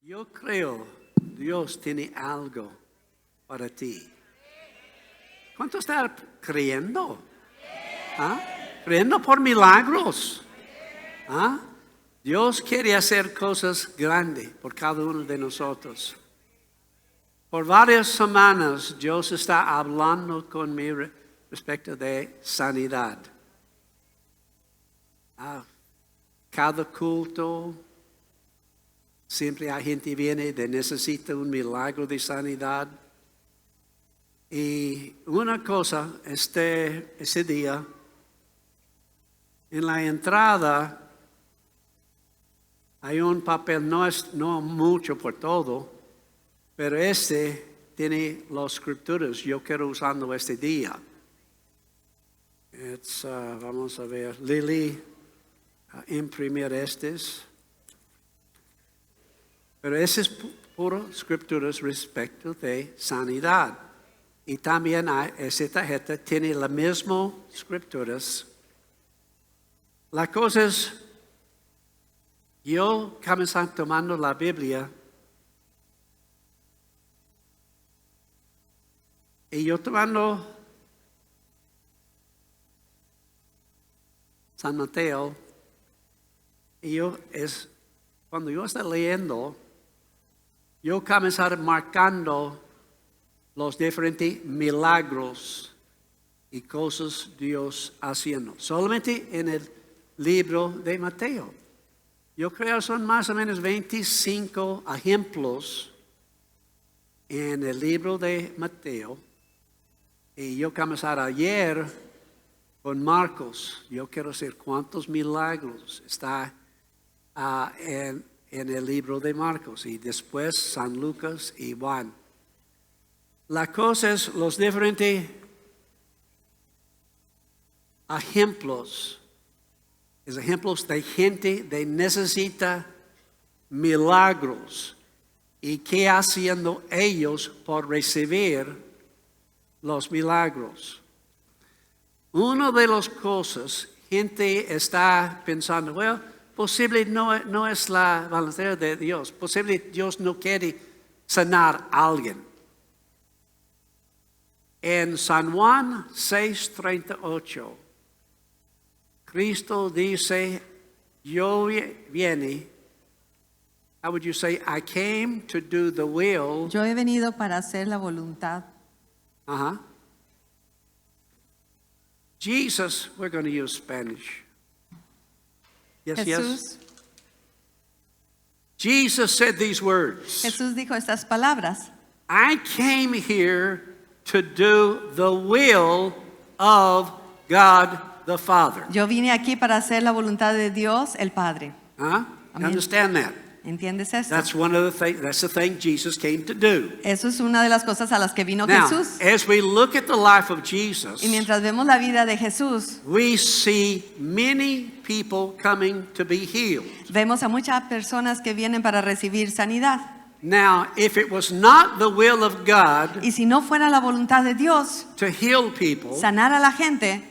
Yo creo Dios tiene algo para ti. ¿Cuánto está creyendo? ¿Ah? Creyendo por milagros. ¿Ah? Dios quiere hacer cosas grandes por cada uno de nosotros. Por varias semanas Dios está hablando conmigo respecto de sanidad. Cada culto, siempre hay gente que viene que necesita un milagro de sanidad. Y una cosa, ese día, en la entrada hay un papel, no mucho por todo, pero tiene las escrituras. Yo quiero usarlo este día. Vamos a ver, Lily, imprimir estos. Pero ese es puro escrituras respecto de sanidad. Y también esa tarjeta tiene las mismas escrituras. La cosa es, yo comencé tomando la Biblia y yo tomando San Mateo, y cuando yo estaba leyendo, yo comencé marcando los diferentes milagros y cosas Dios haciendo. Solamente en el libro de Mateo. Yo creo son más o menos 25 ejemplos en el libro de Mateo. Y yo comencé ayer con Marcos. Yo quiero saber cuántos milagros está en el libro de Marcos. Y después San Lucas y Juan. La cosa es los diferentes ejemplos de gente que necesita milagros y qué haciendo ellos por recibir los milagros. Una de las cosas, gente está pensando, bueno, posible no es la voluntad de Dios, posible Dios no quiere sanar a alguien. En San Juan 6:38, Cristo dice, yo viene, how would you say, I came to do the will. Yo he venido para hacer la voluntad. Jesus, we're going to use Spanish. Yes, Jesús, yes. Jesus said these words. Jesús dijo estas palabras. I came here to do the will of God the Father. Yo vine aquí para hacer la voluntad de Dios, el Padre. You understand that? ¿Entiendes eso? That's the thing Jesus came to do. Eso es una de las cosas a las que vino Now, Jesús. as we look at the life of Jesus, Y mientras vemos la vida de Jesús, we see many people coming to be healed. vemos a muchas personas que vienen para recibir sanidad. Now, if it was not the will of God Y si no fuera la voluntad de Dios to heal people, sanar a la gente,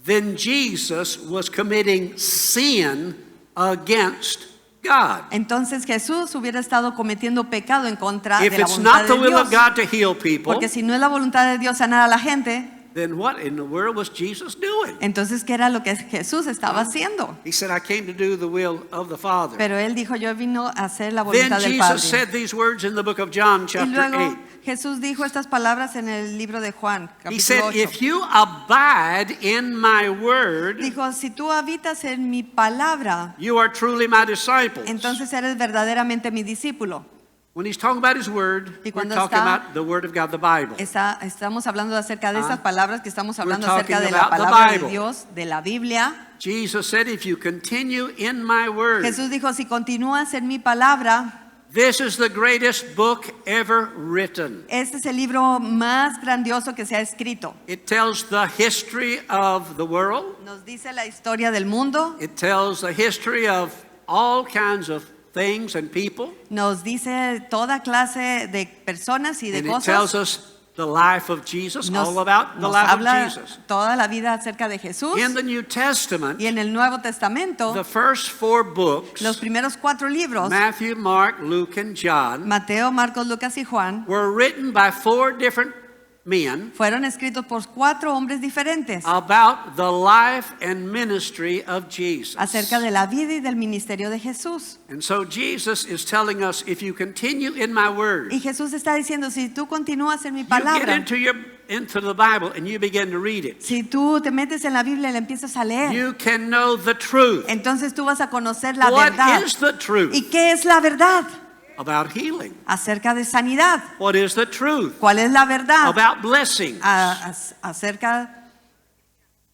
then Jesus was committing sin against God. entonces Jesús hubiera estado cometiendo pecado en contra If de la it's voluntad not the de will of Dios. God to heal people, Porque si no es la voluntad de Dios sanar a la gente, then what in the world was Jesus doing? entonces ¿qué era lo que Jesús estaba haciendo? He said, I came to do the will of the Father. Pero él dijo, yo vino a hacer la Then voluntad del Jesus Padre. said these words in the book of John, Y chapter luego 8. Jesús dijo estas palabras en el libro de Juan, He capítulo said, 8. if you abide in my word, Dijo, si tú habitas en mi palabra, you are truly my disciples. entonces eres verdaderamente mi discípulo. When he's talking about his word, Y we're cuando talking está- about the word of God, the Bible. Estamos hablando acerca de estas palabras que estamos hablando talking acerca de la about the palabra de Bible. Dios, de la Biblia. Jesus said, if you continue in my word, Jesús dijo, si continúas en mi palabra, this is the greatest book ever written. este es el libro más grandioso que se ha escrito. It tells the history of the world. Nos dice la historia del mundo, It tells the history of all kinds of things and people. nos dice toda clase de personas y de And it tells cosas, us the life of Jesus, Nos, all about the nos life of habla Jesus. toda la vida acerca de Jesús. In the New Testament, Y en el Nuevo Testamento, the first 4 books, los primeros 4 libros, Matthew, Mark, Luke, and John, Mateo, Marcos, Lucas y Juan, were written by 4 different men fueron escritos por 4 hombres diferentes about the life and ministry of Jesus. acerca de la vida y del ministerio de Jesús. And so Jesus is telling us, if you continue in my word, Y Jesús está diciendo, si tú continúas en mi you get palabra, into the Bible and you begin to read it, si tú te metes en la Biblia y la empiezas a leer, you can know the truth. entonces tú vas a conocer la What verdad. is the truth ¿Y qué es la verdad? about healing? Acerca de sanidad. What is the truth ¿Cuál es la verdad? about blessings? Acerca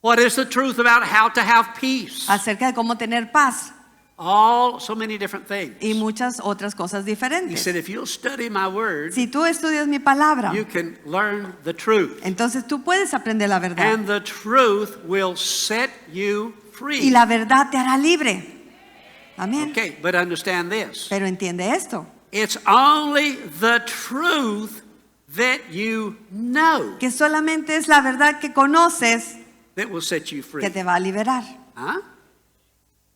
What is the truth about how to have peace? de cómo tener paz So many different things. y muchas otras cosas He diferentes. said, if you'll study my word, Si tú estudias mi palabra, you can learn the truth. entonces tú puedes aprender la verdad. And the truth will set you Y free. la verdad te hará libre. Amén. Okay, but understand this. Pero entiende esto, It's only the truth that you know que solamente es la verdad que conoces that will set you free. que te va a liberar. Huh?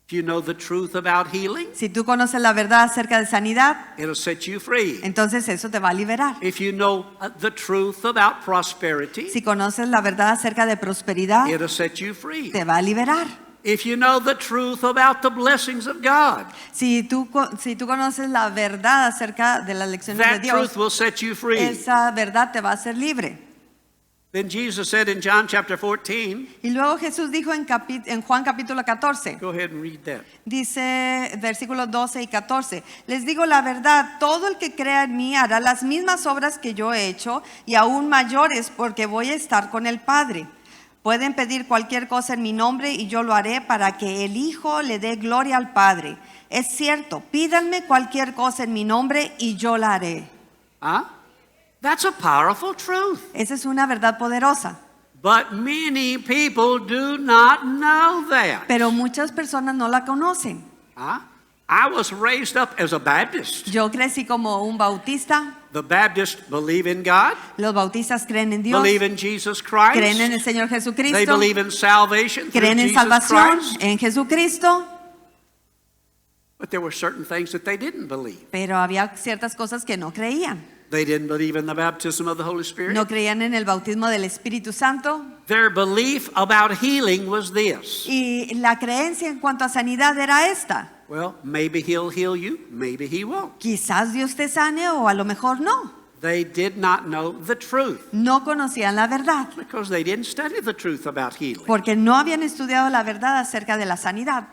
If you know the truth about healing, Si tú conoces la verdad acerca de sanidad, it'll set you free. entonces eso te va a liberar. If you know the truth about prosperity, Si conoces la verdad acerca de prosperidad, it'll set you free. te va a liberar. If you know the truth about the blessings of God, Si tú conoces la verdad acerca de las lecciones de that Dios, truth will set you free. esa verdad te va a hacer libre. Then Jesus said in John chapter 14, Y luego Jesús dijo en Juan capítulo 14, go ahead and read that. dice versículos 12 y 14, les digo la verdad, todo el que crea en mí hará las mismas obras que yo he hecho y aún mayores, porque voy a estar con el Padre. Pueden pedir cualquier cosa en mi nombre y yo lo haré para que el Hijo le dé gloria al Padre. Es cierto, pídanme cualquier cosa en mi nombre y yo la haré. Huh? That's a powerful truth. Esa es una verdad poderosa. But many people do not know that. Pero muchas personas no la conocen. Huh? I was raised up as a Baptist. Yo crecí como un bautista. The Baptists believe in God, Los bautistas creen en Dios, believe in Jesus Christ. creen en el Señor They Jesucristo, believe in salvation through creen en Jesus salvación Christ. en Jesucristo. But there were certain things that they didn't believe. Pero había ciertas cosas que no creían. They didn't believe in the baptism of the Holy Spirit. No creían en el bautismo del Espíritu Santo. Their belief about healing was this. Y la creencia en cuanto a sanidad era esta. Well, maybe he'll heal you, maybe he won't. Quizás Dios te sane o a lo mejor no. They did not know the truth No conocían la verdad because they didn't study the truth about healing. porque no habían estudiado la verdad acerca de la sanidad.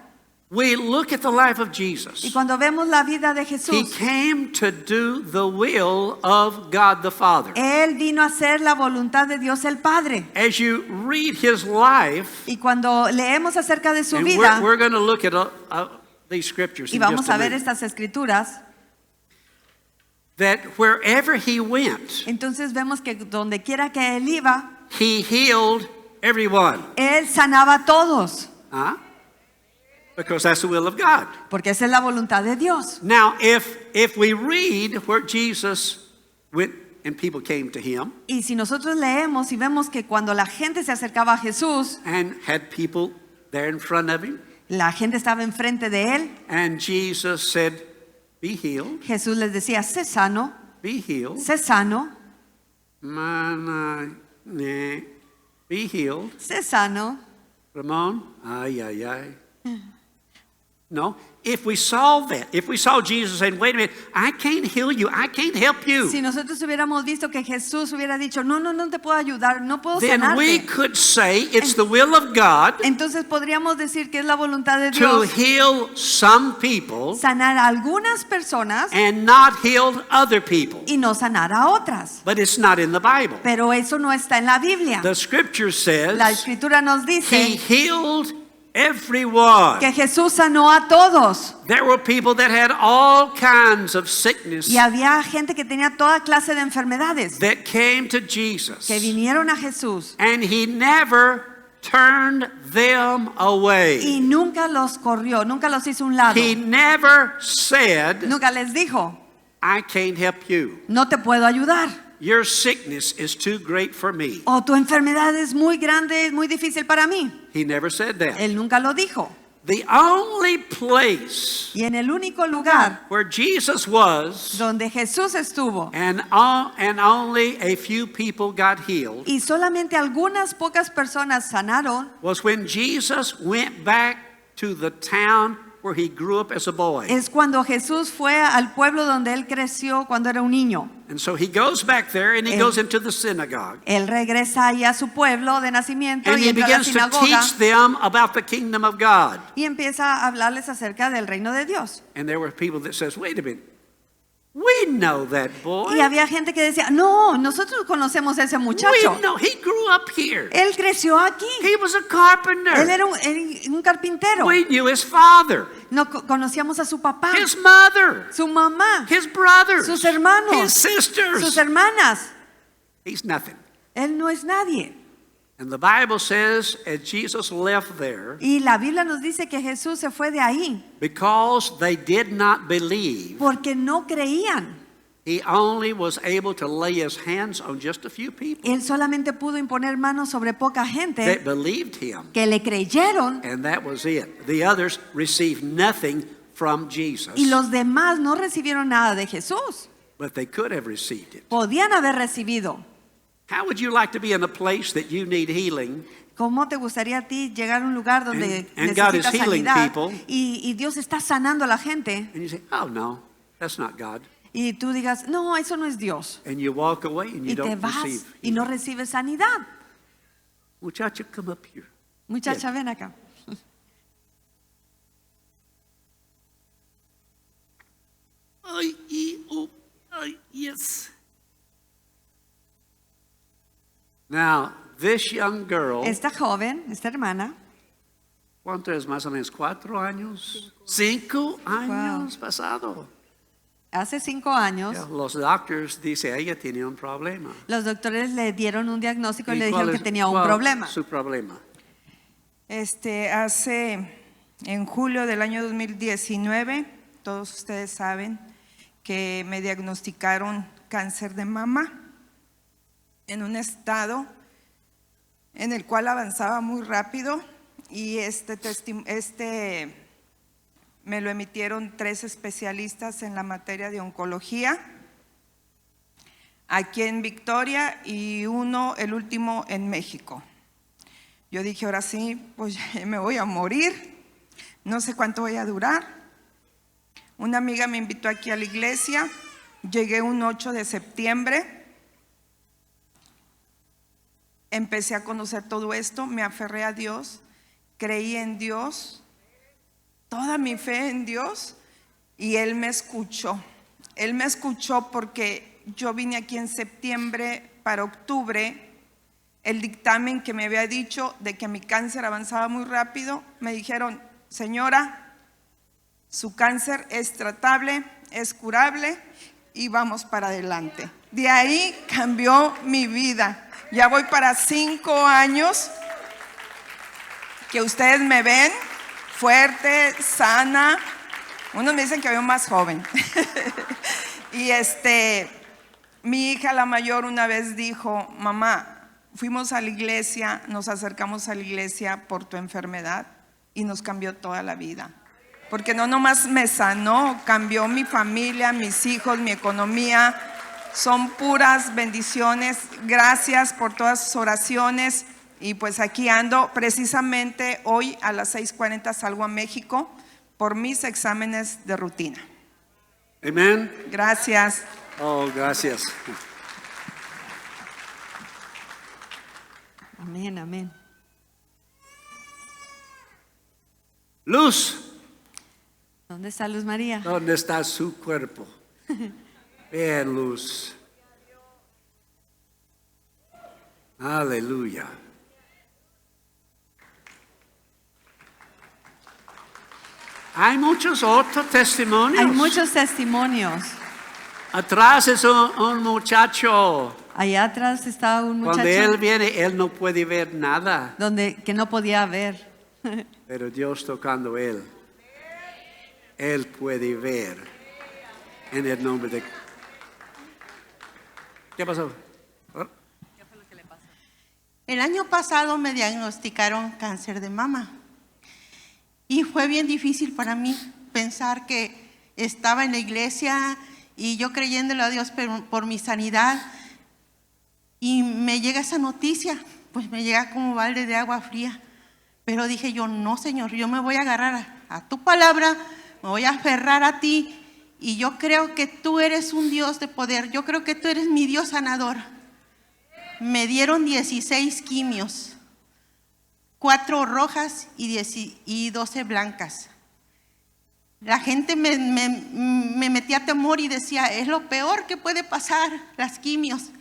We look at the life of Y Jesus. cuando vemos la vida de He Jesús, came to do the will of God the Father. Él vino a hacer la voluntad de Dios el Padre. As you read his life, Y cuando leemos acerca de su and vida, we're going to look at these scriptures y in vamos just a a ver minute, estas escrituras, that wherever he went, entonces vemos que donde quiera que Él iba, he healed everyone. Él sanaba a todos, Huh? Because that's the will of God. porque esa es la voluntad de Dios. Now, if we read where Jesus went and people came to him Y si nosotros leemos y vemos que cuando la gente se acercaba a Jesús, and had people there in front of him, la gente estaba enfrente de Él, and Jesus said, be healed, Jesús les decía, sé sano, be healed, sé sano, be healed. sé sano. Ramon, ay, ay, ay. No, if we saw that, if we saw Jesus saying, wait a minute, I can't heal you, I can't help you, Si nosotros hubiéramos visto que Jesús hubiera dicho, no te puedo ayudar, no puedo then we sanarte, could say it's the will of God entonces podríamos decir que es la voluntad de to Dios heal some people sanar a algunas personas and not heal other people. y no sanar a otras. But it's not in the Bible. Pero eso no está en la Biblia. The scripture La says escritura nos he dice healed everyone. que Jesús sanó a todos. There were people that had all kinds of sickness Y había gente que tenía toda clase de enfermedades that came to Jesus. que vinieron a Jesús And he never turned them away. y nunca los corrió, nunca los hizo a un lado. He never said, Nunca les dijo, I can't help you. no te puedo ayudar. your sickness is too great for me. O tu enfermedad es muy grande, es muy difícil para mí. He never said that. Él nunca lo dijo. The only place Y en el único lugar where Jesus was donde Jesús estuvo and only a few people got healed y solamente algunas pocas personas sanaron was when Jesus went back to the town where he grew up as a boy. es cuando Jesús fue al pueblo donde él creció cuando era un niño. And so he goes back there and he Él- goes into the synagogue. Él regresa ahí a su pueblo de nacimiento And y he entra a la begins to sinagoga teach them about the kingdom of God. y empieza a hablarles acerca del reino de Dios. And there were people that says, wait a minute, we know that boy. Y había gente que decía, no, nosotros conocemos a ese muchacho. We know, he grew up here. Él creció aquí. He was a carpenter. Él era un carpintero. We knew his father, No conocíamos a su papá, his mother, su mamá, his brothers, sus hermanos, his sisters. sus hermanas. He's nothing. Él no es nadie. And the Bible says, as Jesus left there, Y la Biblia nos dice que Jesús se fue de ahí because they did not believe, porque no creían. he only was able to lay his hands on just a few people Él solamente pudo imponer manos sobre poca that gente believed him. que le creyeron And that was it. The others received nothing from Jesus, y los demás no recibieron nada de Jesús. but they could have received it. Podían haber recibido. How would you like to be in a place that you need healing ¿Cómo te gustaría a ti llegar a un lugar donde And God is necesitas healing sanidad people. y Dios está sanando a la gente and you say, oh no, that's not God? y tú digas, no, eso no es Dios? And you walk away and you Y te don't vas receive. y no recibes sanidad. Muchacho, come up here. Muchacha, ven acá. Yes. Now, this young girl, Esta joven, esta hermana, ¿cuánto es más o menos? 4 años? 5 años pasado. hace 5 años, Ya, los doctores dicen, ella tiene un problema. los doctores le dieron un diagnóstico y le cuál dijeron que es- tenía un cuál problema. Su problema. En julio del año 2019, todos ustedes saben que me diagnosticaron cáncer de mama en un estado en el cual avanzaba muy rápido y me lo emitieron 3 especialistas en la materia de oncología aquí en Victoria y el último en México. Yo dije, ahora sí, pues me voy a morir, no sé cuánto voy a durar. Una amiga me invitó aquí a la iglesia, llegué un 8 de septiembre, empecé a conocer todo esto, me aferré a Dios, creí en Dios, toda mi fe en Dios y Él me escuchó. Él me escuchó porque yo vine aquí en septiembre para octubre. El dictamen que me había dicho de que mi cáncer avanzaba muy rápido, me dijeron, señora, su cáncer es tratable, es curable y vamos para adelante. De ahí cambió mi vida. Ya voy para 5 años que ustedes me ven fuerte, sana. Unos me dicen que veo más joven. Y mi hija la mayor una vez dijo, mamá, fuimos a la iglesia, nos acercamos a la iglesia por tu enfermedad y nos cambió toda la vida. Porque no nomás me sanó, cambió mi familia, mis hijos, mi economía. Son puras bendiciones. Gracias por todas sus oraciones. Y pues aquí ando. Precisamente hoy a las 6:40 salgo a México por mis exámenes de rutina. Amen. Gracias. Oh, gracias. Amén, amén. Luz, ¿Dónde está Luz María? ¿dónde está su cuerpo? Ven, Luz. Aleluya. Hay muchos otros testimonios. Hay muchos testimonios. Atrás es un muchacho. Allá atrás estaba un Cuando él muchacho viene, él no puede ver nada, que no podía ver. pero Dios tocando él. Él puede ver. En el nombre de... ¿Qué pasó? El año pasado me diagnosticaron cáncer de mama y fue bien difícil para mí pensar que estaba en la iglesia y yo creyéndole a Dios por mi sanidad, y me llega esa noticia, pues me llega como balde de agua fría. Pero dije yo, no, Señor, yo me voy a agarrar a tu palabra, me voy a aferrar a ti, y yo creo que tú eres un Dios de poder, yo creo que tú eres mi Dios sanador. Me dieron 16 quimios, 4 rojas y 12 blancas. La gente me metía temor y decía, es lo peor que puede pasar, las quimios.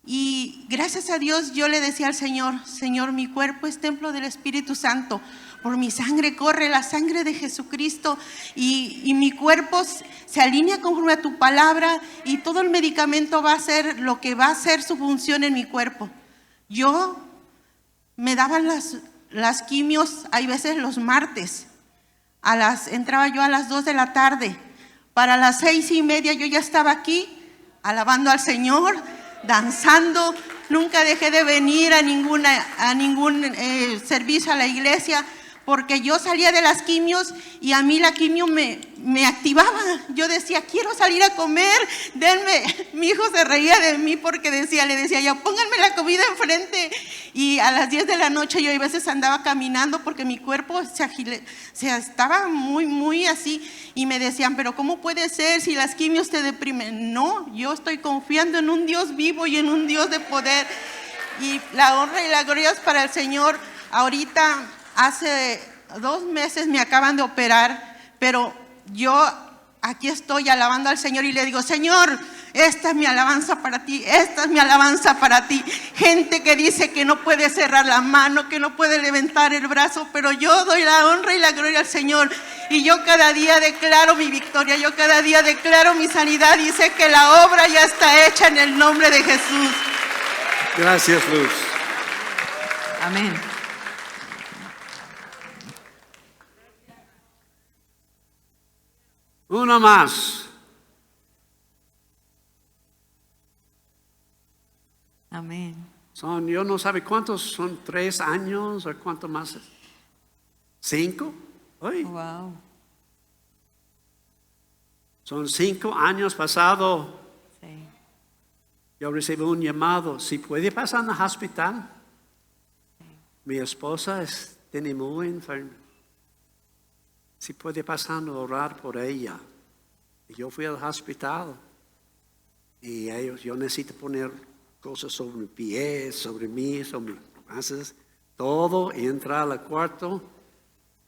Y gracias a Dios yo le decía al Señor, Señor, mi cuerpo es templo del Espíritu Santo. Por mi sangre corre la sangre de Jesucristo y mi cuerpo se alinea conforme a tu palabra, y todo el medicamento va a hacer lo que va a hacer su función en mi cuerpo. Yo me daban las quimios, hay veces los martes, entraba yo a las 2 de la tarde. Para las 6:30 yo ya estaba aquí alabando al Señor, danzando. Nunca dejé de venir a ningún servicio a la iglesia, porque yo salía de las quimios y a mí la quimio me activaba. Yo decía, quiero salir a comer, denme. Mi hijo se reía de mí porque le decía yo, pónganme la comida enfrente. Y a las 10 de la noche yo a veces andaba caminando porque mi cuerpo estaba muy, muy así. Y me decían, pero ¿cómo puede ser si las quimios te deprimen? No, yo estoy confiando en un Dios vivo y en un Dios de poder. Y la honra y la gloria es para el Señor. Ahorita, hace 2 meses me acaban de operar, pero yo aquí estoy alabando al Señor y le digo, Señor, esta es mi alabanza para ti, esta es mi alabanza para ti. Gente que dice que no puede cerrar la mano, que no puede levantar el brazo, pero yo doy la honra y la gloria al Señor. Y yo cada día declaro mi victoria, yo cada día declaro mi sanidad, y sé que la obra ya está hecha en el nombre de Jesús. Gracias, Luz. Amén. Uno más. Amén. Yo no sabe cuántos, son 3 años o cuánto más. 5. Uy. Wow. Son 5 años pasados. Sí. Yo recibí un llamado. Si puede pasar en el hospital. Mi esposa tiene muy enferma. Si puede pasar a orar por ella. Y yo fui al hospital. Y yo necesito poner cosas sobre mi pie, sobre mí, sobre mis brazos. Todo, entra al cuarto.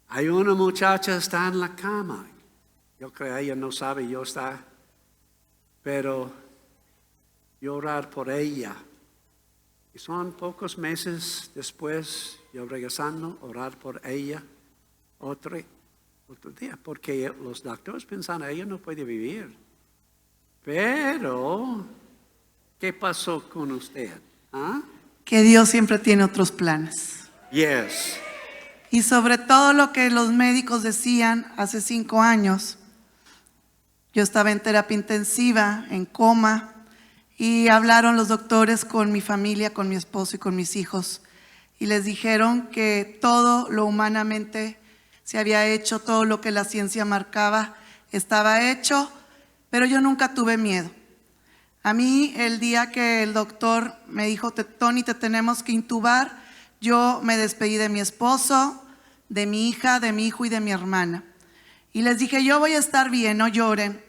Hay una muchacha que está en la cama. Yo creo que ella no sabe, yo está. Pero yo orar por ella. Y son pocos meses después, yo regresando, orar por ella. Otro día, porque los doctores pensaban, ella no puede vivir. Pero, ¿qué pasó con usted? ¿Ah? Que Dios siempre tiene otros planes. Yes. Y sobre todo lo que los médicos decían hace 5 años. Yo estaba en terapia intensiva, en coma, y hablaron los doctores con mi familia, con mi esposo y con mis hijos. Y les dijeron que todo lo humanamente se había hecho, todo lo que la ciencia marcaba estaba hecho, pero yo nunca tuve miedo. A mí, el día que el doctor me dijo, Tony, te tenemos que intubar, yo me despedí de mi esposo, de mi hija, de mi hijo y de mi hermana. Y les dije, yo voy a estar bien, no lloren.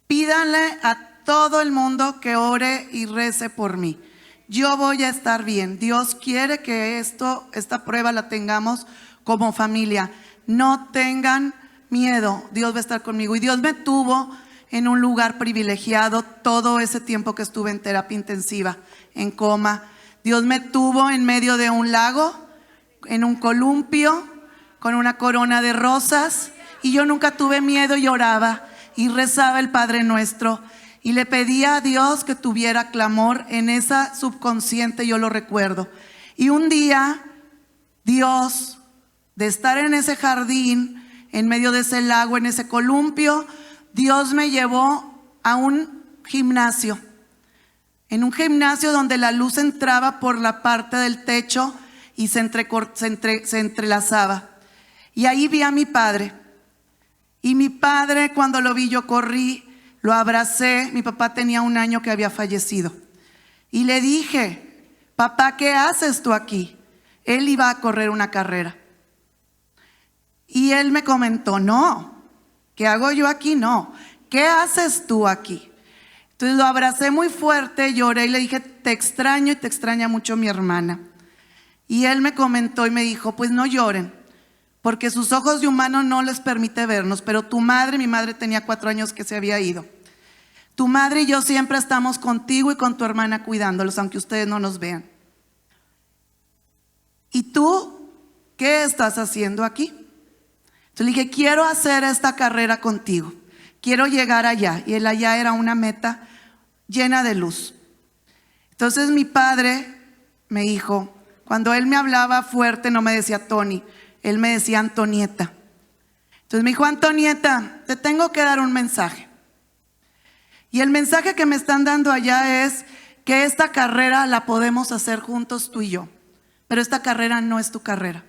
Pídanle a todo el mundo que ore y rece por mí. Yo voy a estar bien. Dios quiere que esta prueba la tengamos como familia. No tengan miedo, Dios va a estar conmigo. Y Dios me tuvo en un lugar privilegiado todo ese tiempo que estuve en terapia intensiva, en coma. Dios me tuvo en medio de un lago, en un columpio, con una corona de rosas. Y yo nunca tuve miedo y oraba y rezaba el Padre Nuestro. Y le pedía a Dios que tuviera clamor en esa subconsciente, yo lo recuerdo. Y un día, Dios, de estar en ese jardín, en medio de ese lago, en ese columpio, Dios me llevó a un gimnasio. en un gimnasio donde la luz entraba por la parte del techo y se entrelazaba. Y ahí vi a mi padre. Y mi padre, cuando lo vi, yo corrí, lo abracé. Mi papá tenía 1 año que había fallecido. Y le dije, papá, ¿qué haces tú aquí? Él iba a correr una carrera. Y él me comentó, no, ¿qué hago yo aquí? No, ¿qué haces tú aquí? Entonces lo abracé muy fuerte, lloré y le dije, te extraño y te extraña mucho mi hermana. Y él me comentó y me dijo, pues no lloren, porque sus ojos de humano no les permite vernos, pero tu madre, mi madre tenía 4 años que se había ido. Tu madre y yo siempre estamos contigo y con tu hermana cuidándolos, aunque ustedes no nos vean. ¿Y tú qué estás haciendo aquí? Entonces le dije, quiero hacer esta carrera contigo. Quiero llegar allá. Y el allá era una meta llena de luz. Entonces mi padre me dijo, cuando él me hablaba fuerte no me decía Tony, él me decía Antonieta. Entonces me dijo, Antonieta, te tengo que dar un mensaje. Y el mensaje que me están dando allá es que esta carrera la podemos hacer juntos tú y yo. Pero esta carrera no es tu carrera.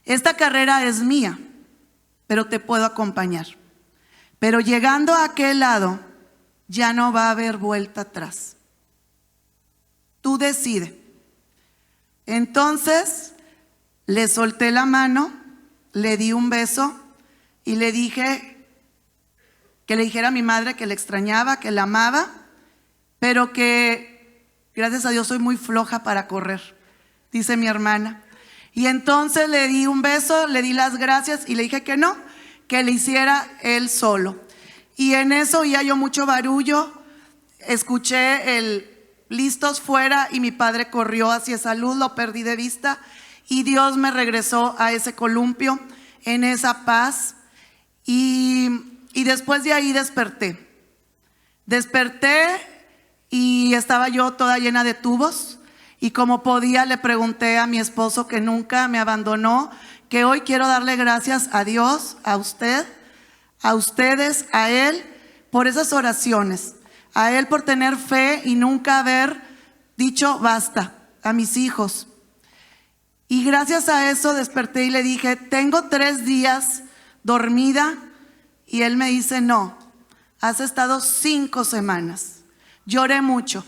Esta carrera es mía, pero te puedo acompañar. Pero llegando a aquel lado, ya no va a haber vuelta atrás. Tú decides. Entonces, le solté la mano, le di un beso y le dije que le dijera a mi madre que le extrañaba, que la amaba, pero que, gracias a Dios, soy muy floja para correr, dice mi hermana. Y entonces le di un beso, le di las gracias y le dije que no, que le hiciera él solo. Y en eso oía yo mucho barullo, escuché el listos fuera y mi padre corrió hacia esa luz, lo perdí de vista y Dios me regresó a ese columpio, en esa paz y después de ahí desperté. Desperté y estaba yo toda llena de tubos y como podía le pregunté a mi esposo que nunca me abandonó, que hoy quiero darle gracias a Dios, a usted, a ustedes, a Él, por esas oraciones, a Él por tener fe y nunca haber dicho basta, a mis hijos. Y gracias a eso desperté y le dije, tengo 3 días dormida y Él me dice, no, has estado 5 semanas. Lloré mucho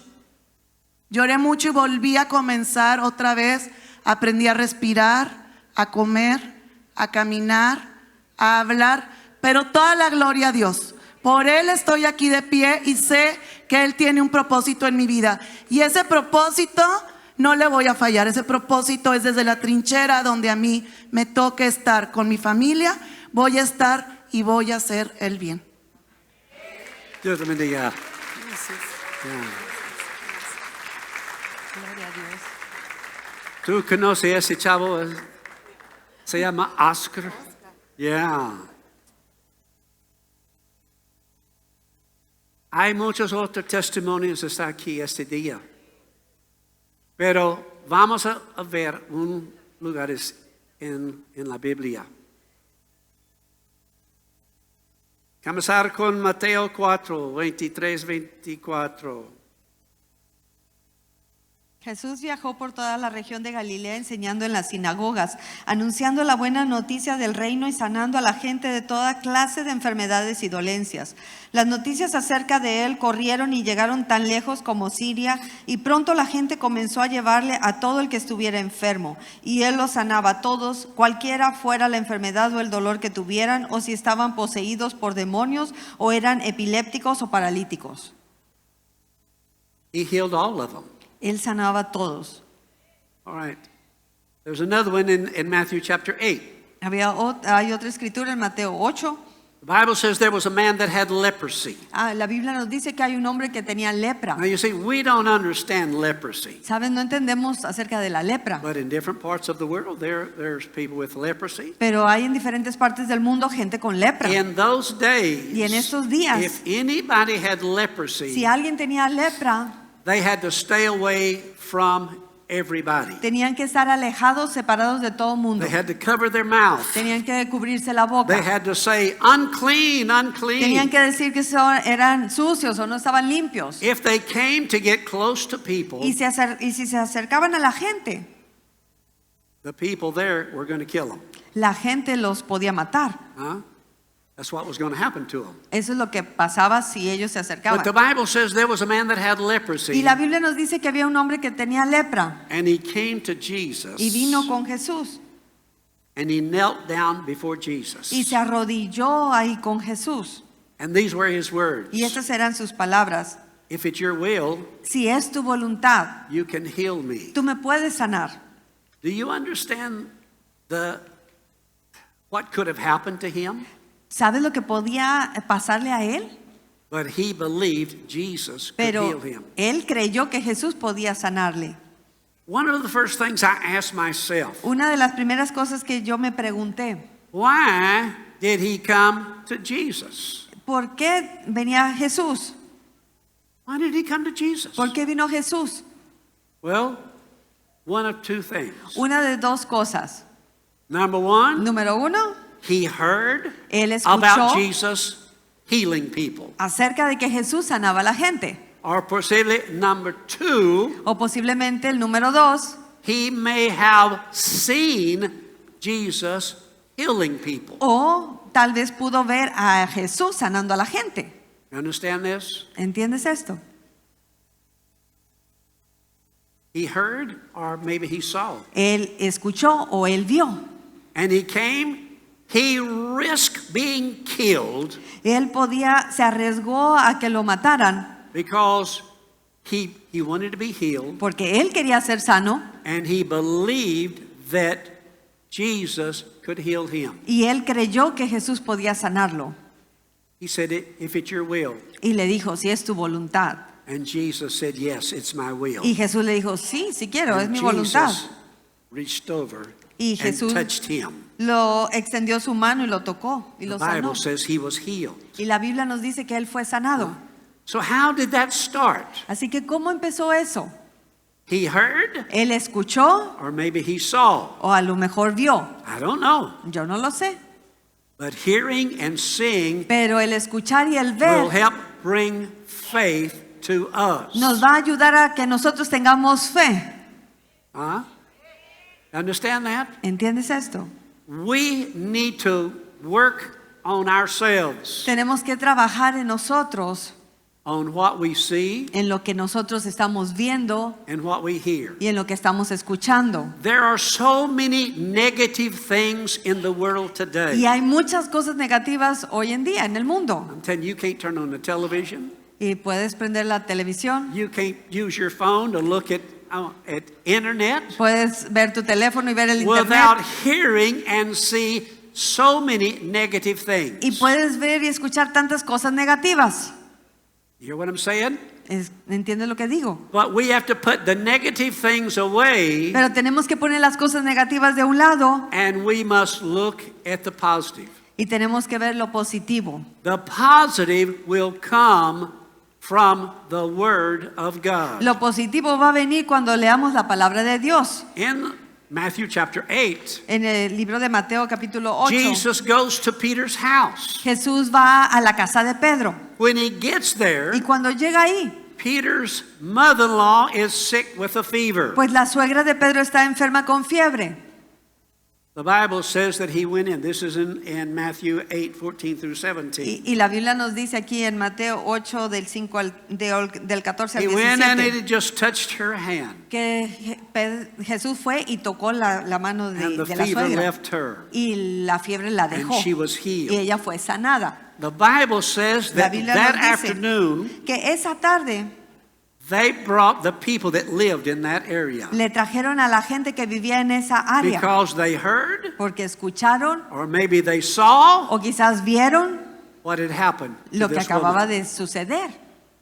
y volví a comenzar otra vez, aprendí a respirar, a comer, a caminar, a hablar, pero toda la gloria a Dios. Por Él estoy aquí de pie y sé que Él tiene un propósito en mi vida. Y ese propósito no le voy a fallar. Ese propósito es desde la trinchera donde a mí me toque estar con mi familia. Voy a estar y voy a hacer el bien. Dios te bendiga. Gloria a Dios. ¿Tú conoces a ese chavo? Se llama Oscar. Yeah. Hay muchos otros testimonios hasta aquí este día. Pero vamos a ver un lugar en la Biblia. Comenzar con Mateo 4, 23, 24. Jesús viajó por toda la región de Galilea enseñando en las sinagogas, anunciando la buena noticia del reino y sanando a la gente de toda clase de enfermedades y dolencias. Las noticias acerca de él corrieron y llegaron tan lejos como Siria, y pronto la gente comenzó a llevarle a todo el que estuviera enfermo, y él los sanaba a todos, cualquiera fuera la enfermedad o el dolor que tuvieran, o si estaban poseídos por demonios, o eran epilépticos o paralíticos. He healed all of them. Él sanaba a todos. All right. There's another one in Matthew chapter 8. Hay otra escritura en Mateo 8. The Bible says there was a man that had leprosy. La Biblia nos dice que hay un hombre que tenía lepra. Now you say, we don't understand leprosy. ¿Saben? No entendemos acerca de la lepra. But in different parts of the world, there's people with leprosy. Pero hay en diferentes partes del mundo gente con lepra. In those days, Y en estos días, if anybody had leprosy, si alguien tenía lepra, they had to stay away from everybody. Tenían que estar alejados, separados de todo mundo. They had to cover their mouth. Tenían que cubrirse la boca. They had to say, unclean, Tenían unclean. que decir que eran sucios o no estaban limpios. If they came to get close to people, Y si se acercaban a la gente, the people there were going to kill them. la gente los podía matar. Huh? That's what was going to happen to them. Eso es lo que pasaba si ellos se But the acercaban. Bible says there was a man that had Y leprosy, la Biblia nos dice que había un hombre que tenía lepra and he came to Jesus, y vino con Jesús and he knelt down before Jesus. y se arrodilló ahí con Jesús. And these were his words. Y estas eran sus palabras. If it's your will, Si es tu voluntad, you can heal me. tú me puedes sanar. Do you understand what could have happened to him? ¿Sabes lo que podía pasarle a él? But he believed Jesus could Pero heal him. él creyó que Jesús podía sanarle. One of the first things I asked myself, Una de las primeras cosas que yo me pregunté, why did he come to Jesus? ¿por qué venía Jesús? Why did he come to Jesus? ¿Por qué vino Jesús? Well, one of two things. Una de dos cosas. Number one, Número uno, he heard él about escuchó Jesus healing people. acerca de que Jesús sanaba a la gente. Or possibly number two, O posiblemente el número dos, he may have seen Jesus healing people. o tal vez pudo ver a Jesús sanando a la gente. You understand this? ¿Entiendes esto? He heard, or maybe he saw. Él escuchó o él vio. And he came, he risked being killed Él se arriesgó a que lo mataran because he wanted to be healed, porque él quería ser sano and he believed that Jesus could heal him. y él creyó que Jesús podía sanarlo. He said, if it's your will. Y le dijo, si es tu voluntad. And Jesus said, yes, it's my will. Y Jesús le dijo, sí, sí quiero, es And mi voluntad. Jesus reached over Y and Jesús touched him. lo extendió su mano y lo tocó y The lo sanó. Bible says he was healed. Y la Biblia nos dice que él fue sanado. So how did that start? Así que ¿cómo empezó eso? He heard, Él escuchó or maybe he saw. o a lo mejor vio. I don't know. Yo no lo sé. But hearing and seeing Pero el escuchar y el will ver help bring faith to us. nos va a ayudar a que nosotros tengamos fe. Huh? Understand that? ¿Entiendes esto? We need to work on ourselves, Tenemos que trabajar en nosotros, on what we see en lo que nosotros estamos viendo and what we hear. y en lo que estamos escuchando. There are so many negative things in the world Y today. hay muchas cosas negativas hoy en día en el mundo. I'm telling you, you can't turn on the television. Y puedes prender la televisión, You can't use your phone to look at internet puedes ver tu teléfono y ver el without internet. hearing and see so many negative things. Y puedes ver y escuchar tantas cosas negativas. You hear what I'm saying? ¿Entiendes lo que digo? But we have to put the negative things away, Pero tenemos que poner las cosas negativas de un lado and we must look at the positive. y tenemos que ver lo positivo. The positive will come from the Word of God. Lo positivo va a venir cuando leamos la palabra de Dios. In Matthew chapter 8, En el libro de Mateo capítulo 8, Jesus goes to Peter's house. Jesús va a la casa de Pedro. When he gets there, Y cuando llega ahí, Peter's mother-in-law is sick with a fever. pues la suegra de Pedro está enferma con fiebre. The Bible says that he went in. This is in Matthew 8, 14 through 17. Y la Biblia nos dice aquí en Mateo 8 del 14 al He went and 17 he just touched her hand, que Jesús fue y tocó la mano and de the la fever suegra left her, y la fiebre la and dejó she was y healed. ella fue sanada. The Bible says La that Biblia that nos dice afternoon, que esa tarde they brought the people that lived in that area le trajeron a la gente que vivía en esa área because they heard, porque escucharon or maybe they saw o quizás vieron what had happened to lo que this acababa woman. de suceder.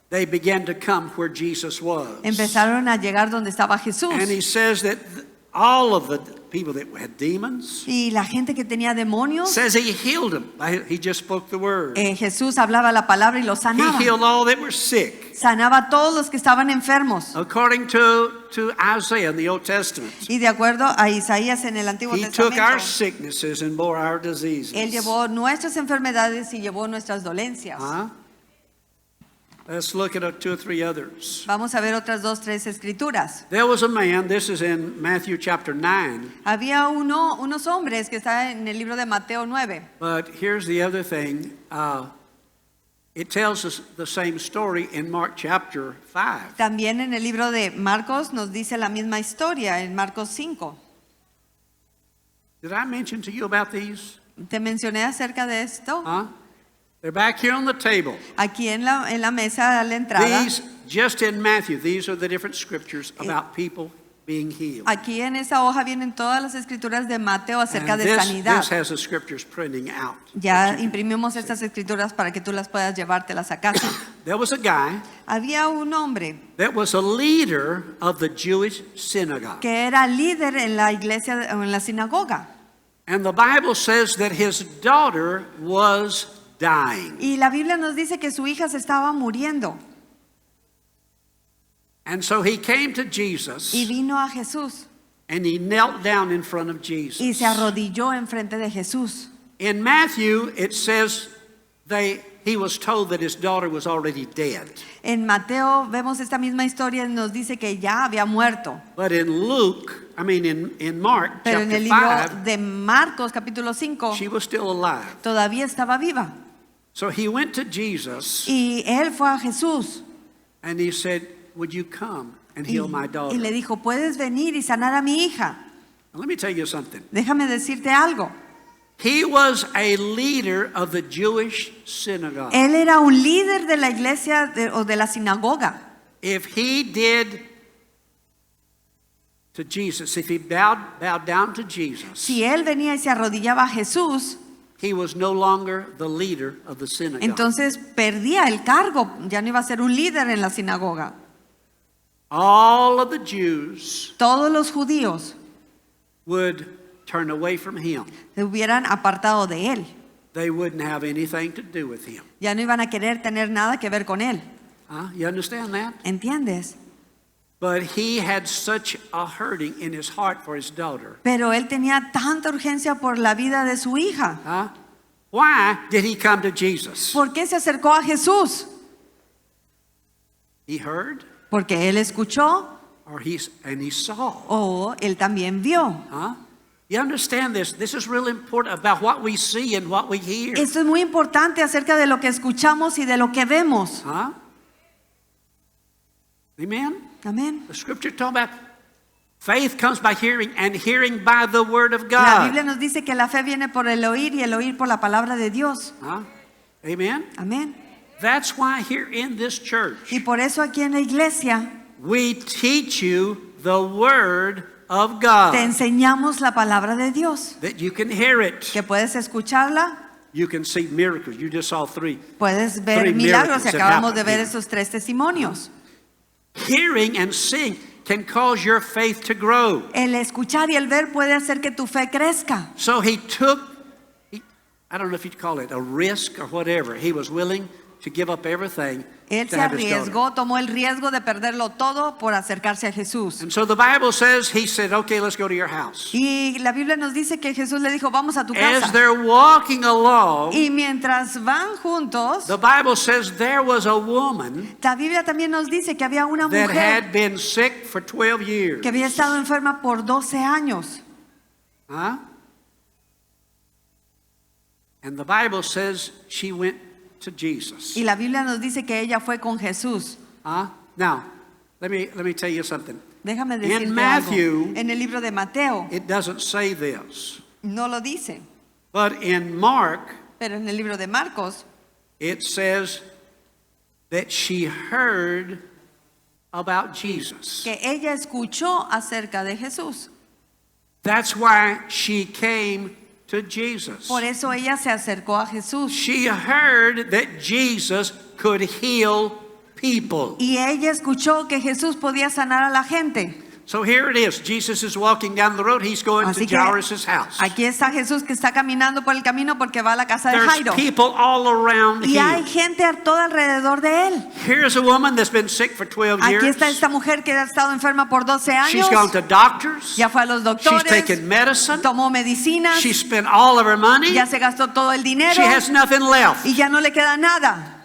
They began to come where Jesus was. Empezaron a llegar donde estaba Jesús. And he says that all of the people that had demons. Y la gente que tenía demonios, Says he healed them. He just spoke the word. Jesús hablaba la palabra y los He sanaba. healed all that were sick. Sanaba a todos los que estaban enfermos. According to Isaiah in the Old Testament. Y de acuerdo a Isaías en el Antiguo He took our Testamento, sicknesses and bore our diseases. Él llevó nuestras enfermedades y llevó nuestras dolencias. Huh? Let's look at 2 or 3 others. Vamos a ver otras 2, 3 escrituras. There was a man, this is in Matthew chapter 9, Había unos hombres que está en el libro de Mateo 9. but here's the other thing. It tells us the same story in Mark chapter 5. También en el libro de Marcos nos dice la misma historia en Marcos 5. Did I mention to you about these? Te mencioné acerca de esto. Huh? They're back here on the table. Aquí en la mesa a la entrada. These, just in Matthew, these are the different scriptures about people being healed. Aquí en esa hoja vienen todas las escrituras de Mateo acerca And de this sanidad. has the scriptures printing out. Ya imprimimos estas escrituras para que tú las puedas llevártelas a casa. There was a guy Había un hombre that was a leader of the Jewish synagogue. que era líder en la iglesia, en la sinagoga. And the Bible says that his daughter was dying. Y la Biblia nos dice que su hija se estaba muriendo. And so he came to Y Jesus vino a Jesús and he knelt down in front of y Jesus. se arrodilló enfrente de Jesús. In Matthew, it says he was told that his daughter was already dead. En Mateo vemos esta misma historia y nos dice que ya había muerto. But in in Mark Pero en el chapter libro 5, de Marcos capítulo 5 she was still alive. todavía estaba viva. So he went to Jesus Y él fue a Jesús and he said, "Would you come and y, heal my daughter?" y le dijo, ¿puedes venir y sanar a mi hija? Now, let me tell you something. Déjame decirte algo. He was a leader of the Jewish synagogue. Él era un líder de la iglesia o de la sinagoga. If he did to Jesus, if he bowed down to Jesus, Si él venía y se arrodillaba a Jesús, he was no longer the leader of the synagogue. entonces perdía el cargo, ya no iba a ser un líder en la sinagoga. All of the Jews Todos los judíos would turn away from him. se hubieran apartado de él. They wouldn't have anything to do with him. Ya no iban a querer tener nada que ver con él. You understand that? ¿Entiendes? But he had such a hurting in his heart for his daughter. Pero él tenía tanta urgencia por la vida de su hija. Why did he come to Jesus? ¿Por qué se acercó a Jesús? He heard, Porque él escuchó and he saw. o él también vio. You understand this? This is really important about what we see and what we hear. Esto es muy importante acerca de lo que escuchamos y de lo que vemos. Amen? Amén. The scripture talks about faith comes by hearing and hearing by the word of La God. Biblia nos dice que la fe viene por el oír y el oír por la palabra de Dios. Amen? Amén. That's why here in this church Y por eso aquí en la iglesia we teach you the word of God. te enseñamos la palabra de Dios. That you can hear it. Que puedes escucharla, You can see miracles. You just saw 3. puedes ver Three milagros y miracles that acabamos de happened ver here. esos 3 testimonios. Hearing and seeing can cause your faith to grow. El escuchar y el ver puede hacer que tu fe crezca. So he took, I don't know if you'd call it a risk or whatever. He was willing to give up everything Él to se have his daughter. arriesgó, tomó el riesgo de perderlo todo por acercarse a Jesús. And so the Bible says, he said, okay, let's go to your house. Y la Biblia nos dice que Jesús le dijo, vamos a tu As casa. they're walking along, Y mientras van juntos, the Bible says there was a woman la Biblia también nos dice que había una that mujer had been sick for 12 years. que había estado enferma por 12 años. And the Bible says she went to Jesus. Y la Biblia nos dice que ella fue con Jesús. Now, let me tell you something. Déjame decirte In Matthew, algo. En el libro de Mateo It doesn't say this. no lo dice, But in Mark, pero en el libro de Marcos it says that she heard about Jesus. que ella escuchó acerca de Jesús. That's why she came to Jesus. Por eso ella se acercó a Jesús. She heard that Jesus could heal people. Y ella escuchó que Jesús podía sanar a la gente. So here it is. Jesus is walking down the road. He's going Así to que Jairus' house. aquí está Jesús que está caminando por el camino porque va a la casa de There's Jairo. people all around Y hay him. gente a todo alrededor de él. Here's a woman that's been sick for 12 Aquí years. está esta mujer que ha estado enferma por 12 She's años. gone to doctors. Ya fue a los She's doctores, taken medicine. tomó medicinas, She spent all of her money. ya se gastó todo el dinero She has nothing left. y ya no le queda nada.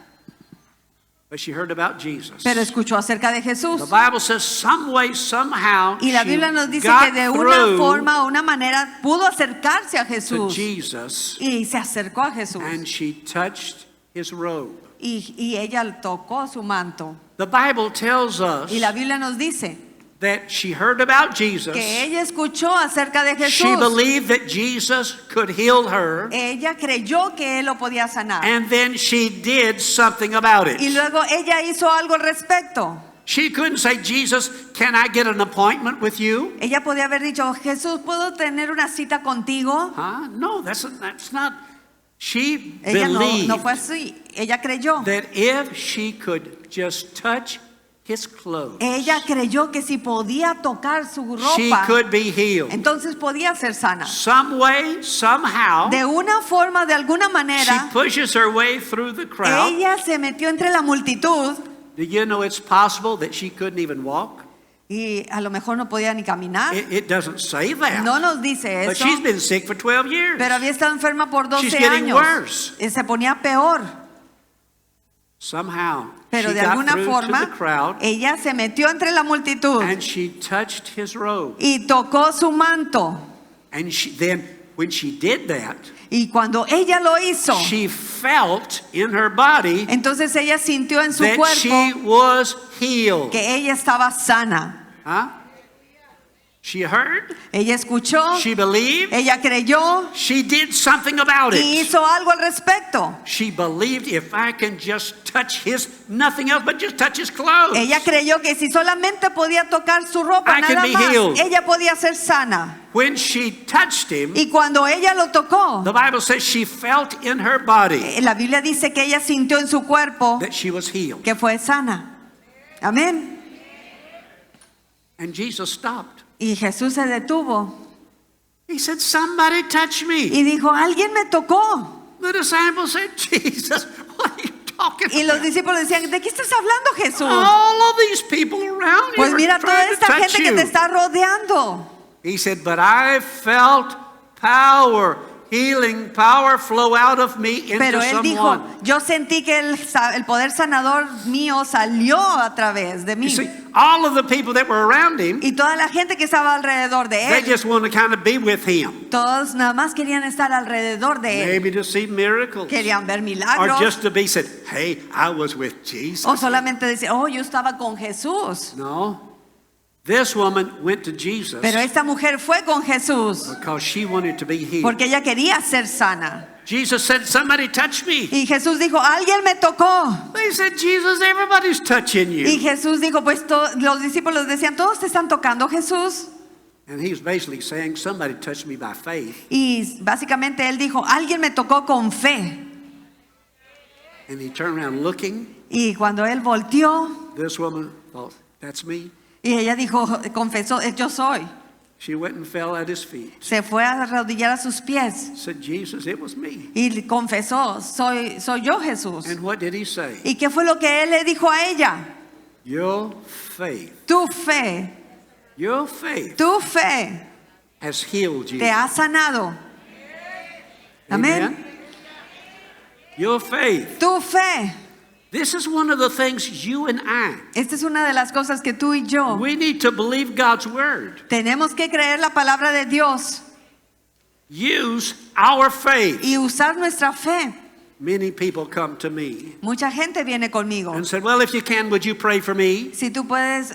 But she heard about Jesus. Pero escuchó acerca de Jesús. The Bible says some way, somehow, Y la she Biblia nos dice got que de una through forma o una manera pudo acercarse a to Jesús. Jesus, Y se acercó a Jesús. and she touched his robe. Y ella tocó su manto. The Bible tells us Y la Biblia nos dice that she heard about Jesus. que ella escuchó acerca de She Jesús. believed that Jesus could heal her, Ella creyó que él lo podía sanar. and then she did something about Y it. luego ella hizo algo al respecto. She couldn't say, Jesus, can I get an appointment with you? Ella podía haber dicho, Jesús, ¿puedo tener una cita contigo? Huh? No, that's not. She Ella believed no fue así. Ella creyó. that if she could just touch his clothes, Ella creyó que si podía tocar su she ropa, could be healed. entonces podía ser sana. Some way, somehow, De una forma, de alguna she manera, pushes her way through the crowd. ella se metió entre la multitud Do you know it's possible that she couldn't even walk? y a lo mejor no podía ni caminar. It doesn't say that. No nos dice But eso. she's been sick for 12 years. Pero había estado enferma por 12 She's getting años. worse. Y se ponía peor. Somehow, Pero she de got alguna through to forma, the crowd, ella se metió entre la multitud and she touched his robe. y tocó su manto. And then, when she did that, Y cuando ella lo hizo, she felt in her body entonces ella sintió en su that she cuerpo was healed. que ella estaba sana. Huh? She heard, Ella escuchó, she believed, ella creyó she did something about y it. hizo algo al respecto. She believed if I can just touch his, nothing else but just touch his clothes. Ella creyó que si solamente podía tocar su ropa, I can nada be más, healed. ella podía ser sana. When she touched him, Y cuando ella lo tocó, the Bible says she felt in her body la Biblia dice que ella sintió en su cuerpo that she was healed. que fue sana. Amén. And Jesus stopped. Y Jesús se detuvo He said, somebody touch me. y dijo, alguien me tocó. The disciples said, Jesus, what are you talking Y los about? discípulos decían, ¿de qué estás hablando, Jesús? All of these people around you Pues are mira toda trying to esta touch gente que you. te está rodeando. He said, but I felt power, healing power flow out of me into Pero él dijo, someone. yo sentí que el poder sanador mío salió a través de You mí. see, all of the people that were around him, Y toda la gente que estaba alrededor de they él, just want to kind of be with him. todos nada más querían estar alrededor de él. Maybe to see miracles. Querían ver Or milagros. just to be said, hey, I was with Jesus. O solamente decir, oh, yo estaba con Jesús. No. This woman went to Jesus Pero esta mujer fue con Jesús because she wanted to be healed. porque ella quería ser sana. Jesus said, somebody touch me. Y Jesús dijo, alguien me tocó. They said, Jesus, everybody's touching Y you. Jesús dijo, pues los discípulos decían, todos te están tocando, Jesús. And he was basically saying, somebody touched me by faith. Y básicamente él dijo, alguien me tocó con fe. And he turned around looking. Y cuando él volteó, This woman thought, that's me. y ella dijo, confesó, yo soy. She went and fell at his feet. Se fue a arrodillar a sus pies Said, Jesus, it was me. y confesó, soy yo, Jesús. And what did he say? ¿Y qué fue lo que él le dijo a ella? Your faith, Tu fe, your faith tu fe has healed you. te ha sanado. Amén. Your faith. Tu fe. This is one of the things you and I, Esta es una de las cosas que tú y yo we need to believe God's word. tenemos que creer la palabra de Dios Use our faith. y usar nuestra fe. Many people come to me Mucha gente viene conmigo. and said, well, if you can, would you pray for me? Si tú puedes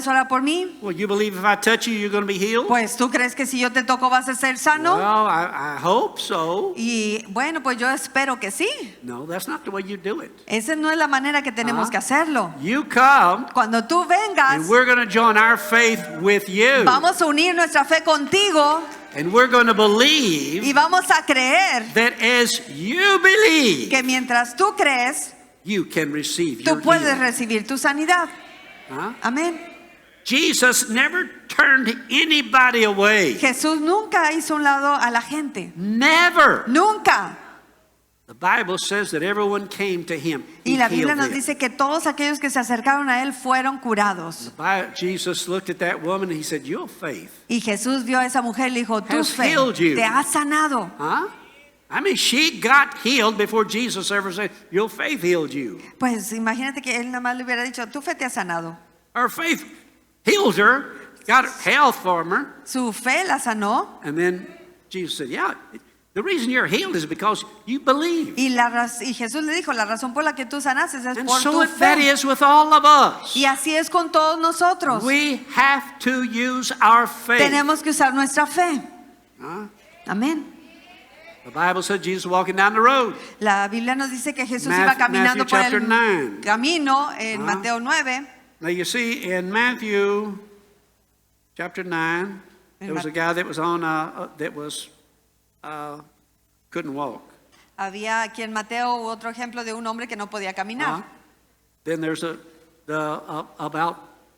orar por mí, Well, you believe if I touch you, you're going to be healed? pues tú crees que si yo te toco vas a ser sano. Well, I hope so. Y bueno, pues yo espero que sí. No, that's not the way you do it. Esa no es la manera que tenemos que hacerlo. You come, Cuando tú vengas, and we're going to join our faith with you. vamos a unir nuestra fe contigo And we're going to believe y vamos a creer that as you believe, que mientras tú crees, you can receive your tú puedes healing. recibir tu sanidad. Huh? Amén. Jesus never turned anybody away. Jesús nunca hizo un lado a la gente. Never. Nunca. The Bible says that everyone came to him. He Y la Biblia healed nos them. dice que todos aquellos que se acercaron a él fueron curados. Jesus looked at that woman and he said, your faith. Y Jesús vio a esa mujer y le dijo, tu Has fe healed you. te ha sanado. Huh? I mean, she got healed before Jesus ever said, your faith healed you. Pues imagínate que él nada más le hubiera dicho, tu fe te ha sanado. Her faith healed her, got health from her. Su fe la sanó. And then Jesus said, yeah, the reason you're healed is because you believe. Y Jesús le dijo, la razón por la que tú sanaste es And por so tu that fe. is with all of us. Y así es con todos nosotros. We have to use our faith. Tenemos que usar nuestra fe. Huh? Amén. The Bible said Jesus walking down the road. La Biblia nos dice que Jesús Matthew iba caminando por chapter el 9. camino en Mateo 9. Now you see in Matthew chapter 9, there was a guy that was on couldn't walk. Había aquí en Mateo otro ejemplo de un hombre que no podía caminar. Then there's about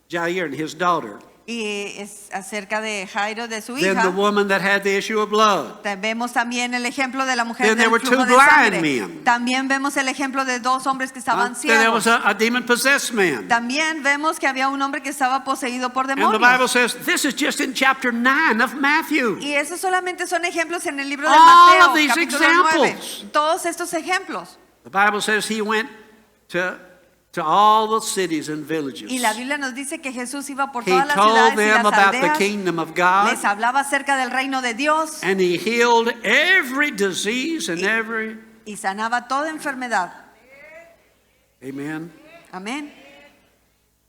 Jair and his daughter. Y es acerca de Jairo, de su Then the hija. woman that had the issue of blood. Vemos también el ejemplo de la mujer Then there del were flujo two de blind sangre. men. También vemos el ejemplo de dos hombres que estaban Then there was ciegos. a demon-possessed man. También vemos que había un hombre que estaba poseído por And the Bible demonios. says this is just in chapter 9 of Matthew. Y esos solamente son ejemplos en el libro de All Mateo, of these capítulo 9. examples. Todos estos ejemplos. The Bible says he went to all the cities and villages. Y la Biblia nos dice que Jesús iba por He todas las told ciudades y them las about the aldeas. kingdom of God. Les hablaba acerca del reino de Dios And he healed every disease and every. y sanaba toda enfermedad. Amen. Amén.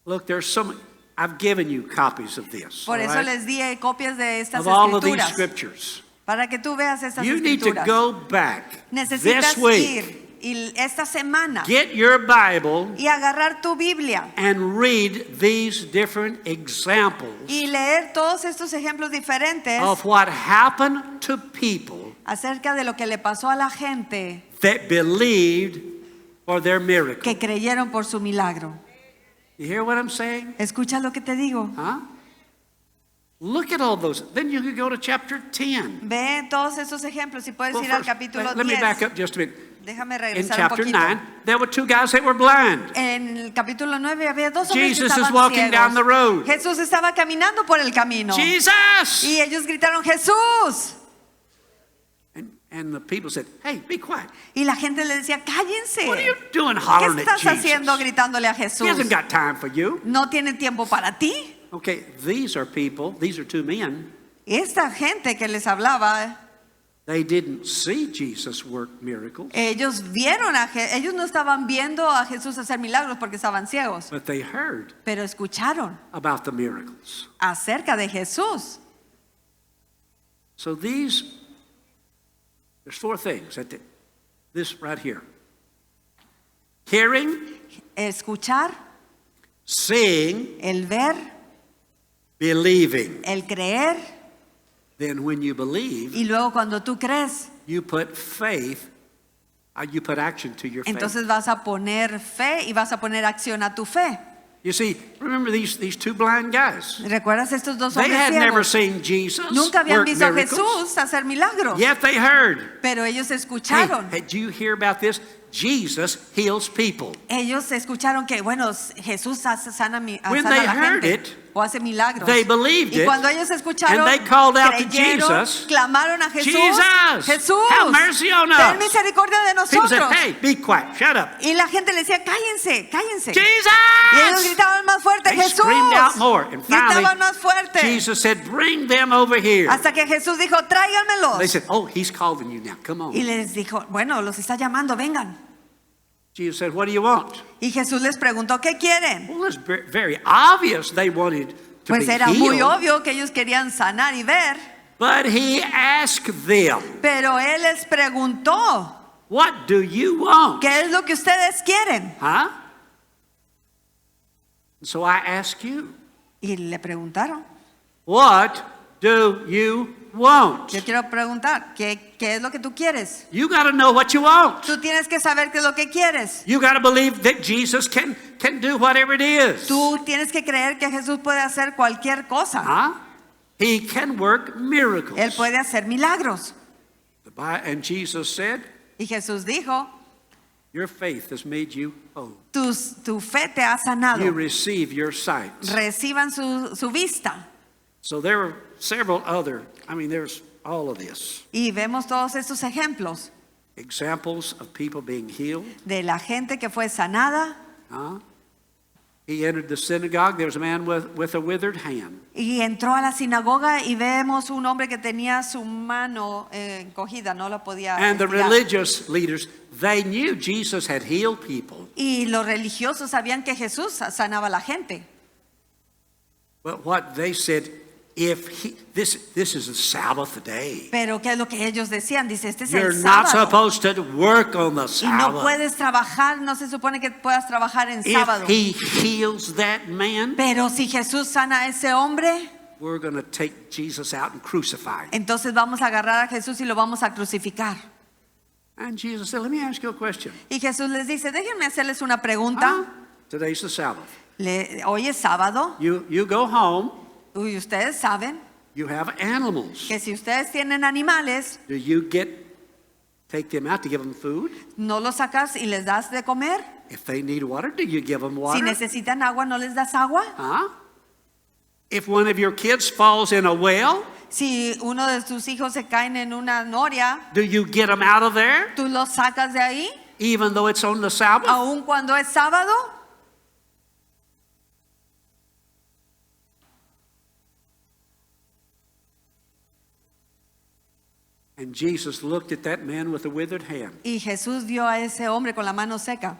Look, there's some. I've given you copies of this. Por all eso right? les di copias de estas Of all of these escrituras scriptures. para que tú veas estas You need to escrituras. go back Necesitas this week. ir y esta semana Get your Bible y agarrar tu Biblia and read these different examples y leer todos estos ejemplos diferentes of what happened to people acerca de lo que le pasó a la gente that believed for their miracle. que creyeron por su milagro. You hear what I'm saying? Escucha lo que te digo. Huh? Look at all those. Then you can go to chapter 10. Ve todos esos ejemplos y puedes Well, ir al first, capítulo let me back 10. up just a minute. Déjame In regresar un chapter poquito. 9, there were two guys that were blind. En el capítulo 9 había dos hombres Jesus que is estaban walking down the ciegos. road. Jesús estaba caminando por el camino. Jesus! Y ellos gritaron, Jesús. And the people said, hey, be quiet. Y la gente le decía, cállense. What are you doing ¿Qué hollering at estás Jesus? haciendo gritándole a He Jesús? hasn't got time for you. No tiene tiempo para ti. Okay, these are two men. Esta gente que les hablaba, They didn't see Jesus work miracles, ellos ellos no estaban viendo a Jesús hacer milagros porque estaban ciegos, but they heard pero escucharon about the miracles. acerca de Jesús. So there's four things. This right here. Hearing, Escuchar, seeing, el ver, believing. el creer, Then when you believe, y luego cuando tú crees, you put faith, you put action to your faith. entonces vas a poner fe y vas a poner acción a tu fe. You see, remember these two blind guys. ¿Recuerdas estos dos They hombres had never ciegos? seen Jesus Nunca habían work visto a miracles. Jesús hacer milagros, Yet they heard. pero ellos Hey, escucharon. did you hear about this? Jesus heals people. Ellos escucharon que, bueno, Jesús sana When sana they a la heard gente it, o hace milagros. they believed Y it, cuando ellos escucharon, and they called out to creyeron, Jesus, clamaron a Jesús, Jesus, Jesús, have mercy on us. ten misericordia de People said, nosotros. hey, be quiet, shut up. Y la gente le decía, cállense, cállense. Jesus! Y ellos gritaban más fuerte, They Jesús. screamed out more. And Gritaban más finally, fuerte. Jesus said, bring them over here. Hasta que Jesús dijo, tráiganmelos. They said, oh, he's calling you now. Come on. Y les dijo, bueno, los está llamando, vengan. Jesus said, what do you want? Y Jesús les preguntó, ¿qué quieren? Well, it's very obvious they wanted to Pues be era muy healed. obvio que ellos querían sanar y ver. But he asked them, Pero él les preguntó, what do you want? ¿qué es lo que ustedes quieren? Huh? So I ask you, Y le preguntaron, what do you want? Yo quiero preguntar, ¿qué es lo que tú quieres? You got to know what you want. Tú tienes que saber qué es lo que quieres. You got to believe that Jesus can do whatever it is. Tú tienes que creer que Jesús puede hacer cualquier cosa. Huh? He can work miracles. Él puede hacer milagros. And Jesus said, Y Jesús dijo, your faith has made you whole. tu fe te ha sanado. You receive your sight. Reciban su vista. So there are several other, there's all of this. Y vemos todos estos ejemplos Examples of people being healed. de la gente que fue sanada. Huh? He entered the synagogue. There was a man with a withered hand. Y entró a la sinagoga y vemos un hombre que tenía su mano encogida, no la podía And the estirar. religious leaders, they knew Jesus had healed people. Y los religiosos sabían que Jesús sanaba a la gente. But what they said, this is a Sabbath day. Pero ¿qué es lo que ellos decían? Dice, este es You're el not sábado. supposed to work on the Y no Sabbath. puedes trabajar, no se supone que puedas trabajar en If sábado. he heals that man, Pero si Jesús sana a ese hombre, we're going to take Jesus out and crucify him. entonces vamos a agarrar a Jesús y lo vamos a crucificar. And Jesus said, let me ask you a question. Y Jesús les dice, déjenme hacerles una pregunta. Today's the Sabbath. Hoy es sábado. You go home, Y ustedes saben you have animals. que si ustedes tienen animales, Do you take them out to give them food? no los sacas y les das de comer. If they need water, do you give them Si water? necesitan agua, ¿no les das agua? Huh? If one of your kids falls in a well, Si uno de tus hijos se caen en una noria, do you get them out of there, ¿tú los sacas de ahí? even though it's on the Sabbath? Aun cuando es sábado. And Jesus looked at that man with a withered hand. Y Jesús vio a ese hombre con la mano seca.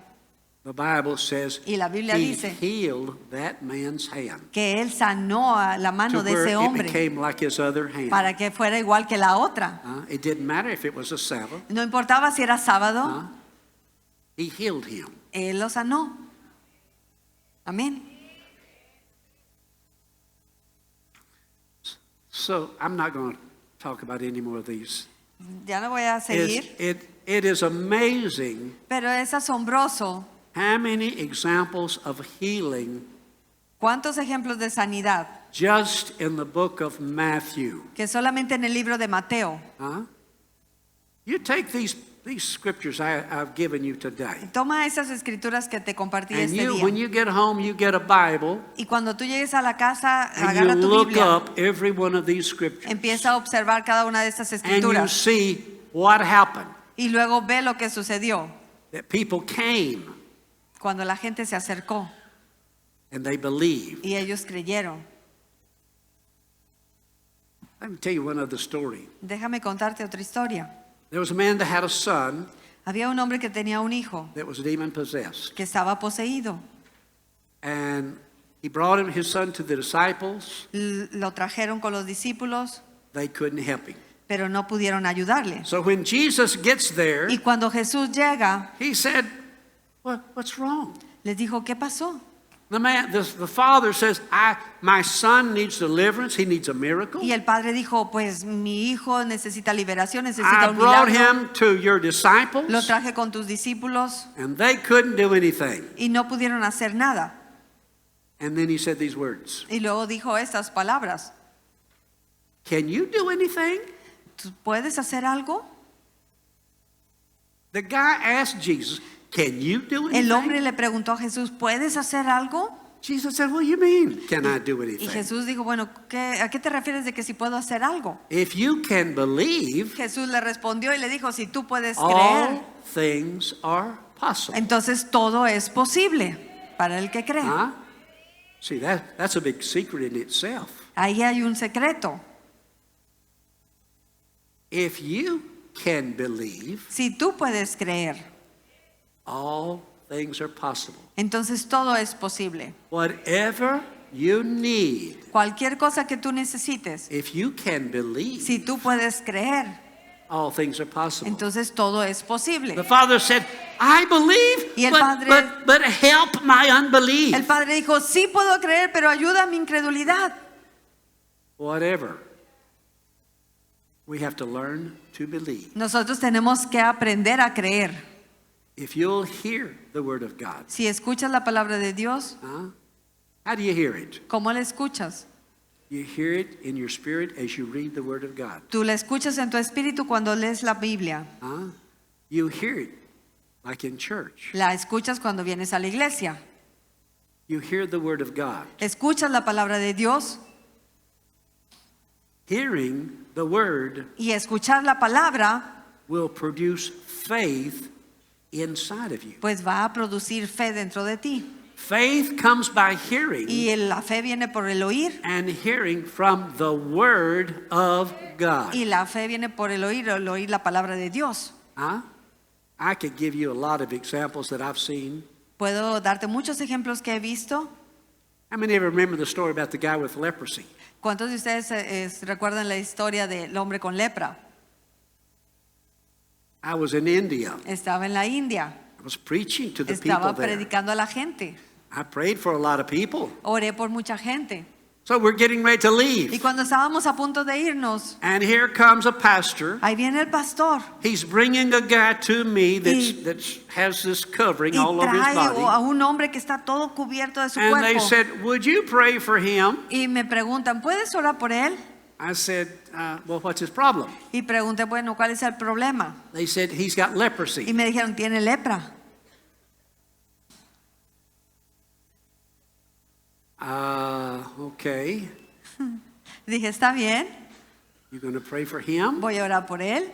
The Bible says Y la Biblia he dice healed that man's hand que él sanó a la to mano de where ese it hombre became like his other hand. para que fuera igual que la otra. It didn't matter if it was a Sabbath. No importaba si era sábado, He healed him. él lo sanó. Amén. So I'm not going to talk about any more of these. Ya no voy a seguir, It is amazing pero es asombroso how many examples of healing cuántos ejemplos de sanidad just in the book of Matthew. que solamente en el libro de Mateo. You take these scriptures I've given you today, Toma esas escrituras que te compartí and este when día. you get home, you get a Bible, Y cuando tú llegues a la casa, and you agarra tu look Biblia, up every one of these scriptures, empieza a observar cada una de estas and you escrituras see what happened. y luego ve lo que sucedió That people came cuando la gente se acercó and they believed. y ellos creyeron. Let me tell you one other story. Déjame contarte otra historia. There was a man that had a son Había un hombre que tenía un hijo that was demon possessed. que estaba poseído. And he brought his son to the disciples. Lo trajeron con los discípulos, They couldn't help him. pero no pudieron ayudarle. So when Jesus gets there, Y cuando Jesús llega, he said, what's wrong? les dijo, ¿qué pasó? The father says, my son needs deliverance. He needs a miracle. Y el padre dijo, pues mi hijo necesita liberación, necesita I un brought milagro. him to your disciples, Lo traje con tus discípulos and they couldn't do anything. y no pudieron hacer nada. And then he said these words, Y luego dijo estas palabras, can you do anything? ¿tú puedes hacer algo? The guy asked Jesus, can you do El hombre anything? le preguntó a Jesús, ¿puedes hacer algo? Jesus said, what do you mean, can I do Y anything? Jesús dijo, bueno, ¿a qué te refieres de que si puedo hacer algo? If you can believe, Jesús le respondió y le dijo, si tú puedes all creer, things are possible. entonces todo es posible para el que cree. See, that's a big secret in itself. Ahí hay un secreto. If you can believe, Si tú puedes creer, all things are possible. entonces todo es posible. Whatever you need, Cualquier cosa que tú necesites, if you can believe, si tú puedes creer, all things are possible. entonces todo es posible. The father said, I believe, Y el but, padre- but help my unbelief. El padre dijo, sí puedo creer, pero ayuda a mi incredulidad. Whatever We have to learn to believe. Nosotros tenemos que aprender a creer. If you'll hear the word of God, Si escuchas la palabra de Dios, how do you hear it? ¿cómo la escuchas? You hear it in your spirit as you read the word of God. Tú la escuchas en tu espíritu cuando lees la Biblia. You hear it like in church. La escuchas cuando vienes a la iglesia. You hear the word of God. Escuchas la palabra de Dios Hearing the word y escuchar la palabra will produce faith inside of you. pues va a producir fe dentro de ti. Faith comes by hearing, Y la fe viene por el oír and hearing from the word of God. y la fe viene por el oír la palabra de Dios. I could give you a lot of examples that I've seen. Puedo darte muchos ejemplos que he visto. How many of you remember the story about the guy with leprosy? ¿Cuántos de ustedes recuerdan la historia del hombre con lepra? I was in India. Estaba en la India. I was preaching to the people Estaba there. predicando a la gente. I prayed for a lot of people. Oré por mucha gente. So we're getting ready to Y leave. cuando estábamos a punto de irnos, And here comes a pastor. ahí viene el pastor He's bringing a guy to me Y- that has this covering y all over his trae a body. un hombre que está todo cubierto de su And they cuerpo. said, would you pray for him? Y me preguntan, ¿puedes orar por él? I said, well, what's his problem? Y pregunté, bueno, ¿cuál es el problema? They said, he's got Y leprosy. me dijeron, tiene lepra. Okay. Dije, está bien, You going to pray for him? voy a orar por él.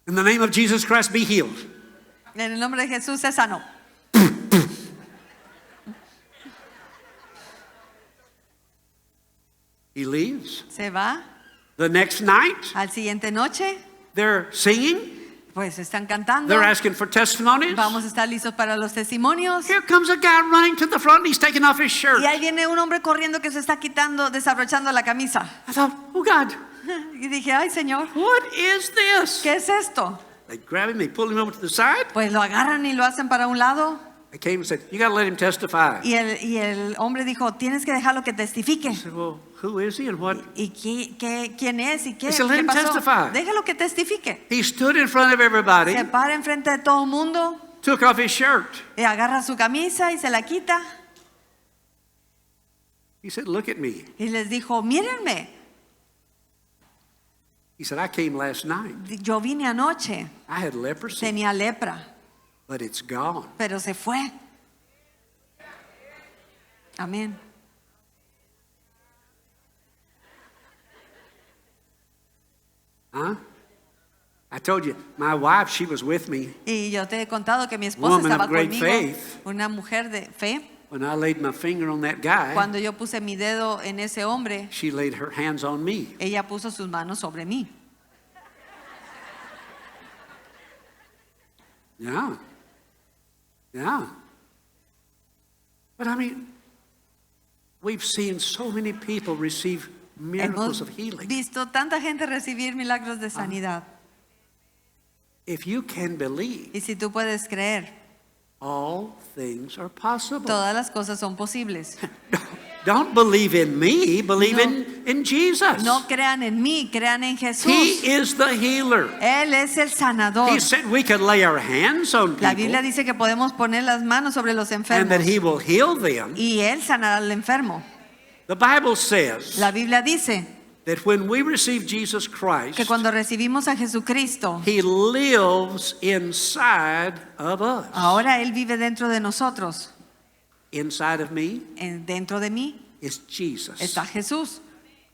In the name of Jesus Christ, be healed. En el nombre de Jesús se sanó. He leaves. Se va. The next night, Al siguiente noche, they're singing. pues están cantando. They're asking for testimonies. Vamos a estar listos para los testimonios. Here comes a guy running to the front. He's taking off his shirt. Y ahí viene un hombre corriendo que se está quitando, desabrochando la camisa. I thought, oh God, Y dije, ay Señor, what is this? ¿qué es esto? They grab him, they pull him over to the side. Pues lo agarran y lo hacen para un lado. I came and said, you got to let him testify. Y el hombre dijo, tienes que dejarlo que testifique. I said, well, who is he and what? ¿Y quién es? ¿Y qué, He said, "Let qué him pasó? testify." Déjalo que testifique. He stood in front of everybody, Se para enfrente de todo el mundo took off his shirt. y agarra su camisa y se la quita. He said, look at me. Y les dijo, mírenme, He said, I came last night. yo vine anoche, I had leprosy, tenía lepra, but it's gone. pero se fue. Amén. Huh? I told you, my wife, she was with me Y yo te he contado que mi esposa Woman of estaba great conmigo, faith. una mujer de fe. when I laid my finger on that guy. Cuando yo puse mi dedo en ese hombre, She laid her hands on me. ella puso sus manos sobre mí. Yeah. Yeah. But I mean, we've seen so many people receive miracles Hemos of healing. visto tanta gente recibir milagros de sanidad. If you can believe, Y si tú puedes creer, all things are possible. todas las cosas son posibles. Don't believe in me, believe No. in Jesus. No crean en mí, crean en Jesús. He is the healer. Él es el sanador. He said we could lay our hands on La people Biblia dice que podemos poner las manos sobre los and enfermos that he will heal them. y Él sanará al enfermo. The Bible says La Biblia dice that when we receive Jesus Christ, que cuando recibimos a Jesucristo, he lives inside of us. ahora Él vive dentro de nosotros. Inside of me Dentro de mí is Jesus. está Jesús.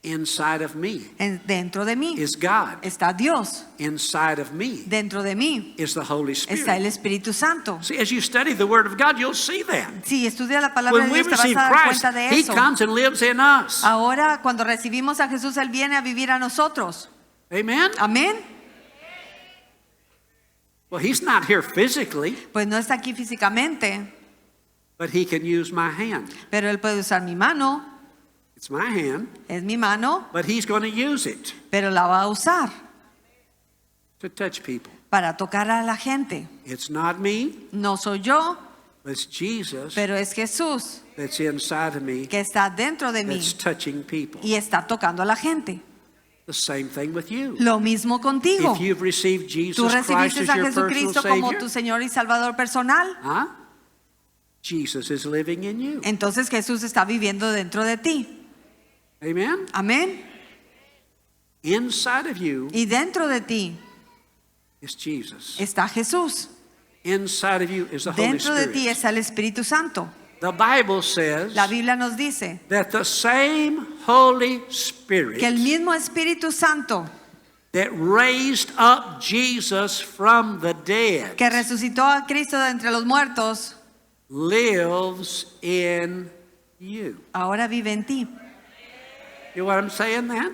Inside of me Dentro de mí is God. está Dios. Inside of me Dentro de mí is the Holy está el Spirit. Espíritu Santo. See, as you study the Word of God, you'll see that. Si estudias la palabra When de we Dios te vas receive a dar Christ, cuenta de he eso. comes and lives in us. Ahora, cuando recibimos a Jesús, Él viene a vivir a nosotros. Amen? Amén. Well, he's not here physically, Pues no está aquí físicamente, but he can use my hand. pero Él puede usar mi mano. It's my hand, Es mi mano, but he's going to use it. pero la va a usar. to touch people. para tocar a la gente. It's not me, No soy yo, but it's Jesus pero es Jesús that's inside of me que está dentro de mí that's touching people. y está tocando a la gente. The same thing with you. Lo mismo contigo. If you've received Tú Jesus Christ recibiste as a your personal Jesucristo como Savior, tu Señor y Salvador personal. huh? Jesus is living in you. Entonces Jesús está viviendo dentro de ti. Amen? Amén. Inside of you Y dentro de ti is Jesus. está Jesús. Inside of you is the Holy Dentro de ti Spirit. está el Espíritu Santo. The Bible says La Biblia nos dice that the same Holy Spirit que el mismo Espíritu Santo that raised up Jesus from the dead que resucitó a Cristo de entre los muertos lives in you. ahora vive en ti. You know what I'm saying that?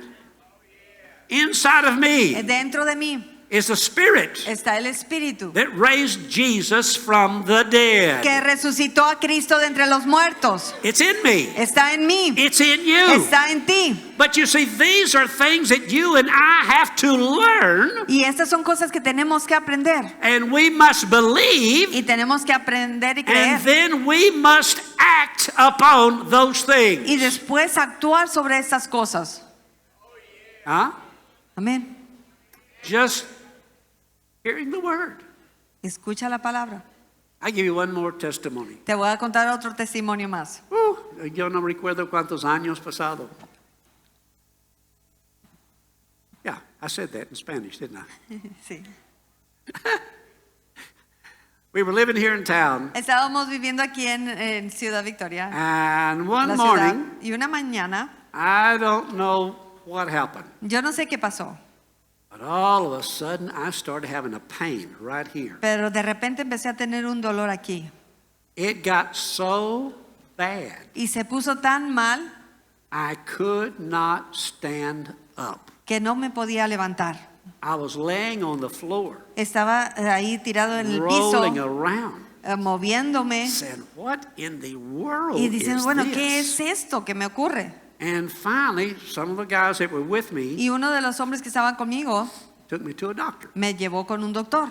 Inside of me Dentro de mí is the Spirit está el Espíritu that raised Jesus from the dead. que resucitó a Cristo de entre los muertos. It's in me. Está en mí. It's in you. Está en ti. But you see, these are things that you and I have to learn, Y estas son cosas que tenemos que aprender. and we must believe, Y tenemos que aprender y creer. and then we must act upon those Y things. después actuar sobre estas cosas. Huh? Amén. Just hearing the word. Escucha la palabra. I give you one more testimony. Te voy a contar otro testimonio más. Yo no recuerdo cuántos años pasado. Yeah, I said that in Spanish, didn't I? Sí. We were living here in town, Estábamos viviendo aquí en Ciudad Victoria, and one la ciudad, morning, y una mañana, I don't know what happened, yo no sé qué pasó, but all of a sudden I started having a pain right here. pero de repente empecé a tener un dolor aquí. It got so bad, Y se puso tan mal I could not stand up. que no me podía levantar. I was laying on the floor, Estaba ahí tirado en el rolling piso, around, moviéndome saying, "What in the world y diciendo, is bueno, this?" ¿qué es esto que me ocurre? And finally, some of the guys that were with me Y uno de los hombres que estaban conmigo took me to a doctor. me llevó con un doctor.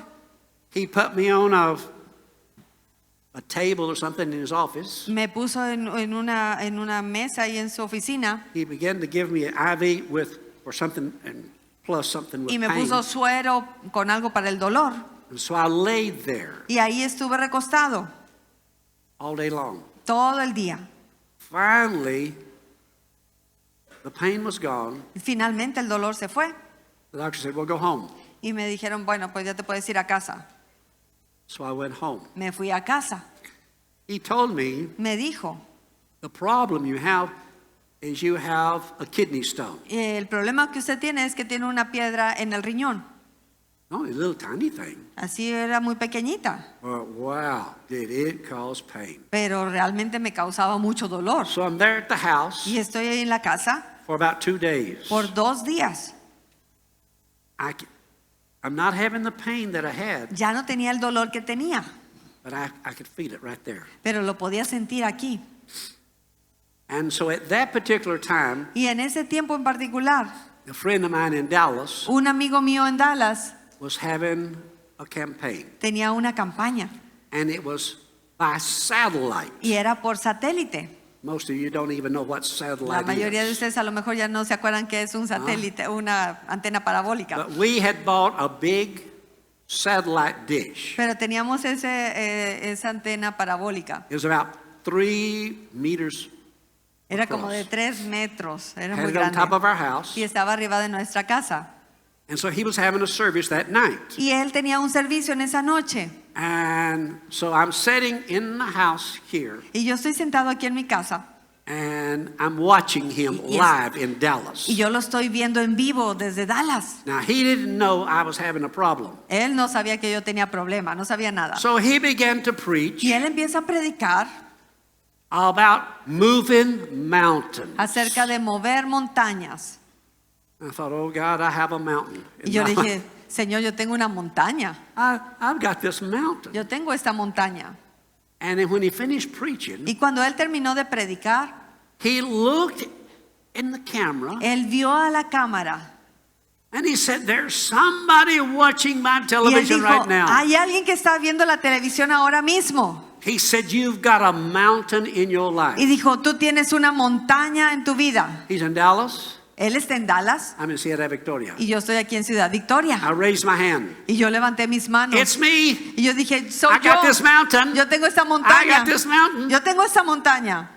He put me on a table or something in his office. Me puso en una mesa ahí en su oficina He began to give me an IV or something, and plus something with y me pain. puso suero con algo para el dolor. And so I laid there Y ahí estuve recostado all day long. todo el día. Finally, the pain was gone. Finalmente el dolor se fue The doctor said, "Well, go home." y me dijeron, bueno, pues ya te puedes ir a casa. So I went home. Me fui a casa. He told me, Me dijo, the problem you have is you have a kidney stone. el problema que usted tiene es que tiene una piedra en el riñón. Only a little tiny thing. Así era muy pequeñita, But wow, did it cause pain. pero realmente me causaba mucho dolor. So I'm there at the house Y estoy ahí en la casa for about 2 days. por 2 días. I'm not having the pain that I had, Ya no tenía el dolor que tenía, but I could feel it right there. pero lo podía sentir aquí. And so at that particular time, Y en ese tiempo en particular, a friend of mine in Dallas un amigo mío en Dallas was having a campaign, tenía una campaña and it was by satellite. y era por satélite. Most of you don't even know what La satellite mayoría de is. ustedes a lo mejor ya no se acuerdan que es un satélite, una antena parabólica. But we had bought a big satellite dish. Pero teníamos esa antena parabólica. It was about 3 meters. Era como de 3 metros, era Had muy it on top of grande. our house. Y estaba arriba de nuestra casa. And so he was having a service that night. Y él tenía un servicio en esa noche. And so I'm sitting in the house here, Y yo estoy sentado aquí en mi casa. and I'm watching him Y es- live in Dallas. Y yo lo estoy viendo en vivo desde Dallas. Now, he didn't know I was having a problem. Él no sabía que yo tenía problema, no sabía nada. So he began to preach Y él empieza a predicar about moving mountains. acerca de mover montañas. I thought, oh God, I have a mountain. Y yo le dije, Señor, yo tengo una montaña. I've got this mountain. Yo tengo esta montaña. And then when he finished preaching, Y cuando él terminó de predicar, he looked in the camera él vio a la cámara And he said, there's somebody watching my Y él television dijo, right now. hay alguien que está viendo la televisión ahora mismo. He said, you've got a mountain in your Y life. dijo, tú tienes una montaña en tu vida. He's in Dallas. Él está en Dallas I'm in Ciudad Victoria. y yo estoy aquí en Ciudad Victoria. I raised my hand. Y yo levanté mis manos. It's me. Y yo dije, soy I got yo. this mountain. Yo tengo esta I montaña. got this mountain. Yo tengo esta montaña.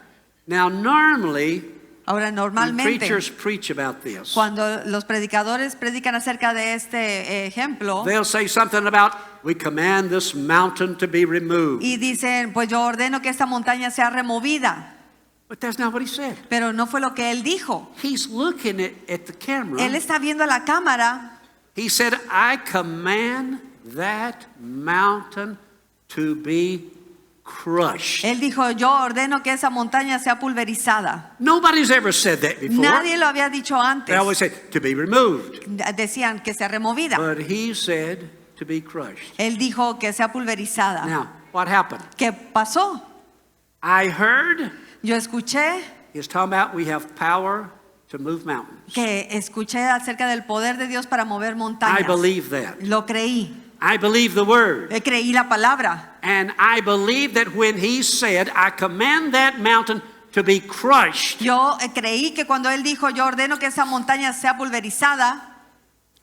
Now, normally, Ahora, when normalmente, preachers preach about this, cuando los predicadores predican acerca de este ejemplo they'll say something about, we command this mountain to be removed. y dicen, pues yo ordeno que esta montaña sea removida. But that's not what he said. Pero no fue lo que él dijo. He's looking at the camera. Él está viendo la cámara. He said, I command that mountain to be crushed. Él dijo, yo ordeno que esa montaña sea pulverizada. Nobody's ever said that before. Nadie lo había dicho They antes. always say, to be removed. Decían que sea removida. But he said, to be crushed. Él dijo que sea pulverizada. Now, what happened? ¿Qué pasó? I heard, Yo escuché he's talking about we have power to move mountains. acerca del poder de Dios para mover montañas. I believe that. Lo creí. I believe the word. Creí la palabra. And I believe that when he said, I command that mountain to be crushed, Yo creí que cuando él dijo, yo ordeno que esa montaña sea pulverizada,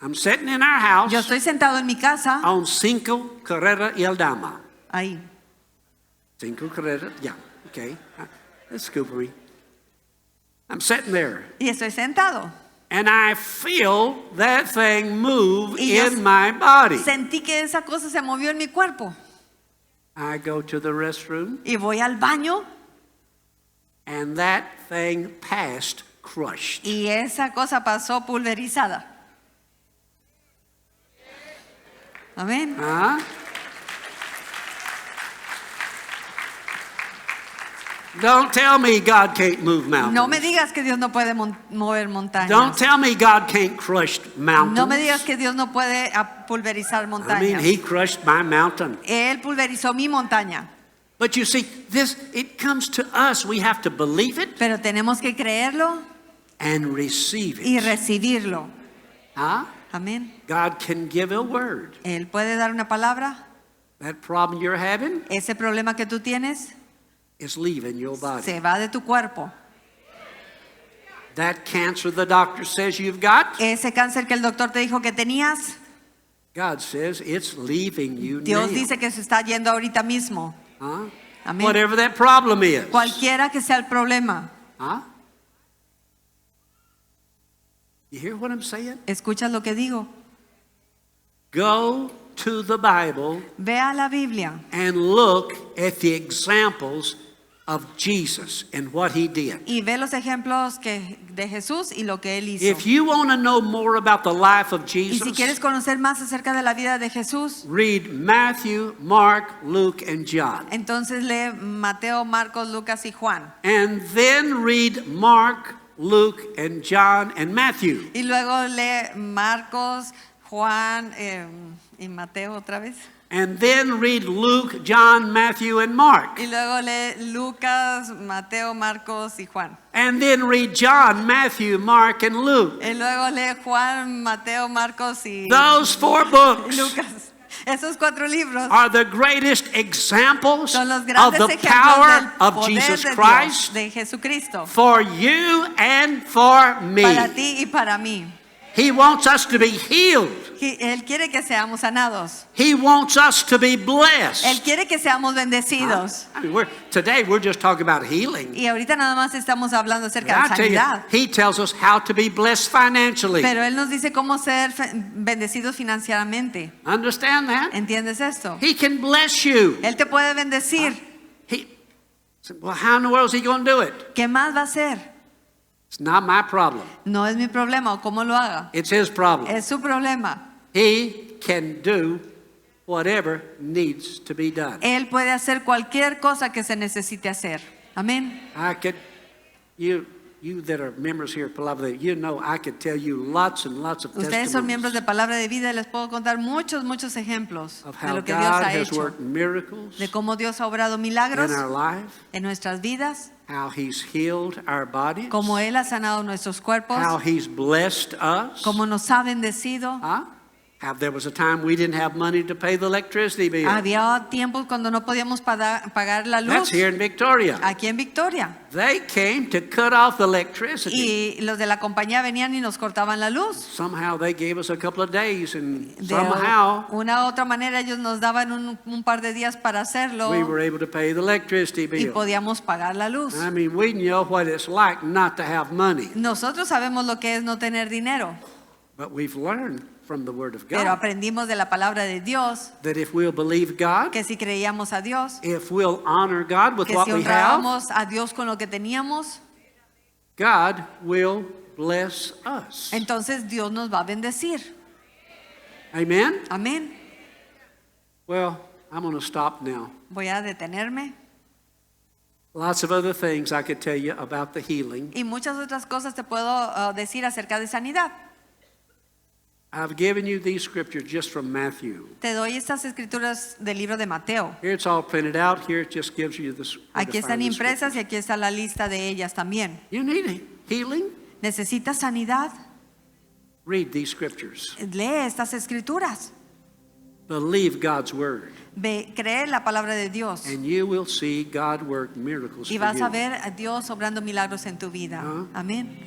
I'm sitting in our house yo estoy sentado en mi casa, on Cinco Carrera y Aldama. ahí. Cinco Carrera, yeah, okay. That's cool for me. I'm sitting there. Y estoy sentado. And I feel that thing move Y yo in my body. Sentí que esa cosa se movió en mi cuerpo. I go to the restroom, Y voy al baño and that thing passed crushed. y esa cosa pasó pulverizada. Amén. Huh? Don't tell me God can't move mountains. No me digas que Dios no puede mover Don't montañas. tell me God can't crush mountains. No me digas que Dios no puede pulverizar I mean, montañas. he crushed my mountain. Él pulverizó mi montaña. But you see, it comes to us. We have to believe it Pero tenemos que creerlo and receive y it. recibirlo. Huh? Amén. God can give a word. Él puede dar una palabra. That problem you're having Ese problema que tú tienes is leaving your body. se va de tu cuerpo. That cancer the doctor says you've got, Ese cáncer que el doctor te dijo que tenías, God says it's leaving you Dios now. dice que se está yendo ahorita mismo. Huh? Amén. Whatever that problem is. Cualquiera que sea el problema. Huh? You hear what I'm saying? ¿Escuchas lo que digo? Go to the Bible Ve a la Biblia and look at the examples of Jesus and what he did. y ve los ejemplos de Jesús y lo que él hizo. If you want to know more about the life of Y si Jesus, quieres conocer más acerca de la vida de Jesús, read Matthew, Mark, Luke, and John. entonces lee Mateo, Marcos, Lucas y Juan. And then read Mark, Luke, and John, and Matthew. Y luego lee Marcos, Juan y Mateo otra vez. And then read Luke, John, Matthew, and Mark. Y luego lee Lucas, Mateo, Marcos y Juan. And then read John, Matthew, Mark, and Luke. Y luego lee Juan, Mateo, Marcos y Those 4 books Lucas. Esos 4 libros are the greatest examples son los of grandes the ejemplos power del of poder Jesus de Christ Dios, de Jesucristo, for you and for me. para ti y para mí. He wants us to be healed. Él quiere que seamos sanados. He wants us to be blessed. Él quiere que seamos bendecidos. I mean, today we're just talking about healing. Y ahorita nada más estamos hablando But acerca I de tell you, sanidad. he tells us how to be blessed financially. Pero Él nos dice cómo ser bendecidos financieramente. Understand that? ¿Entiendes esto? He can bless you. Él te puede bendecir. Well, how in the world is he going to do it? ¿Qué más va a hacer? It's not my problem. No es mi problema o cómo lo haga. It's his problem. Es su problema. He can do whatever needs to be done. Él puede hacer cualquier cosa que se necesite hacer. Amén. I could, you that are members here at Palabra de Vida, you know I could tell you lots and lots of Ustedes son testimonies miembros de Palabra de Vida y les puedo contar muchos ejemplos of de how lo que Dios God ha has hecho, worked miracles de cómo Dios ha obrado in milagros our life, en nuestras vidas, how He's healed our bodies, como Él ha sanado nuestros cuerpos, how He's blessed us. como nos ha bendecido. Huh? How there was a time we didn't have money to pay the electricity bill. Había tiempos cuando no podíamos pagar la That's luz. here in Victoria. Aquí en Victoria. They came to cut off the electricity. Y los de la compañía venían y nos cortaban la luz. Somehow they gave us a couple of days, and De somehow una u otra manera ellos nos daban un par de días para hacerlo we were able to pay the electricity y bill. podíamos pagar la luz. I mean, we know what it's like not to have money, Nosotros sabemos lo que es no tener dinero, but we've learned from the Word of pero God aprendimos de la palabra de Dios that if we'll believe God, que si creíamos a Dios, if we'll honor God with que what si we have, honrábamos a Dios con lo que teníamos, God will bless us. entonces Dios nos va a bendecir. Amen? Amén. Well, I'm going to stop now. Voy a detenerme. Lots of other things I could tell you about the healing. Y muchas otras cosas te puedo decir acerca de sanidad. I've given you these scriptures just from Matthew. Te doy estas escrituras del libro de Mateo. Here it's all printed out. Here it just gives you this. Aquí están impresas y aquí está la lista de ellas también. You need healing? ¿Necesitas sanidad? Read these scriptures. Lee estas escrituras. Believe God's word, Ve, cree la palabra de Dios and you will see God work miracles y for vas a you. ver a Dios obrando milagros en tu vida. Ah. Amén.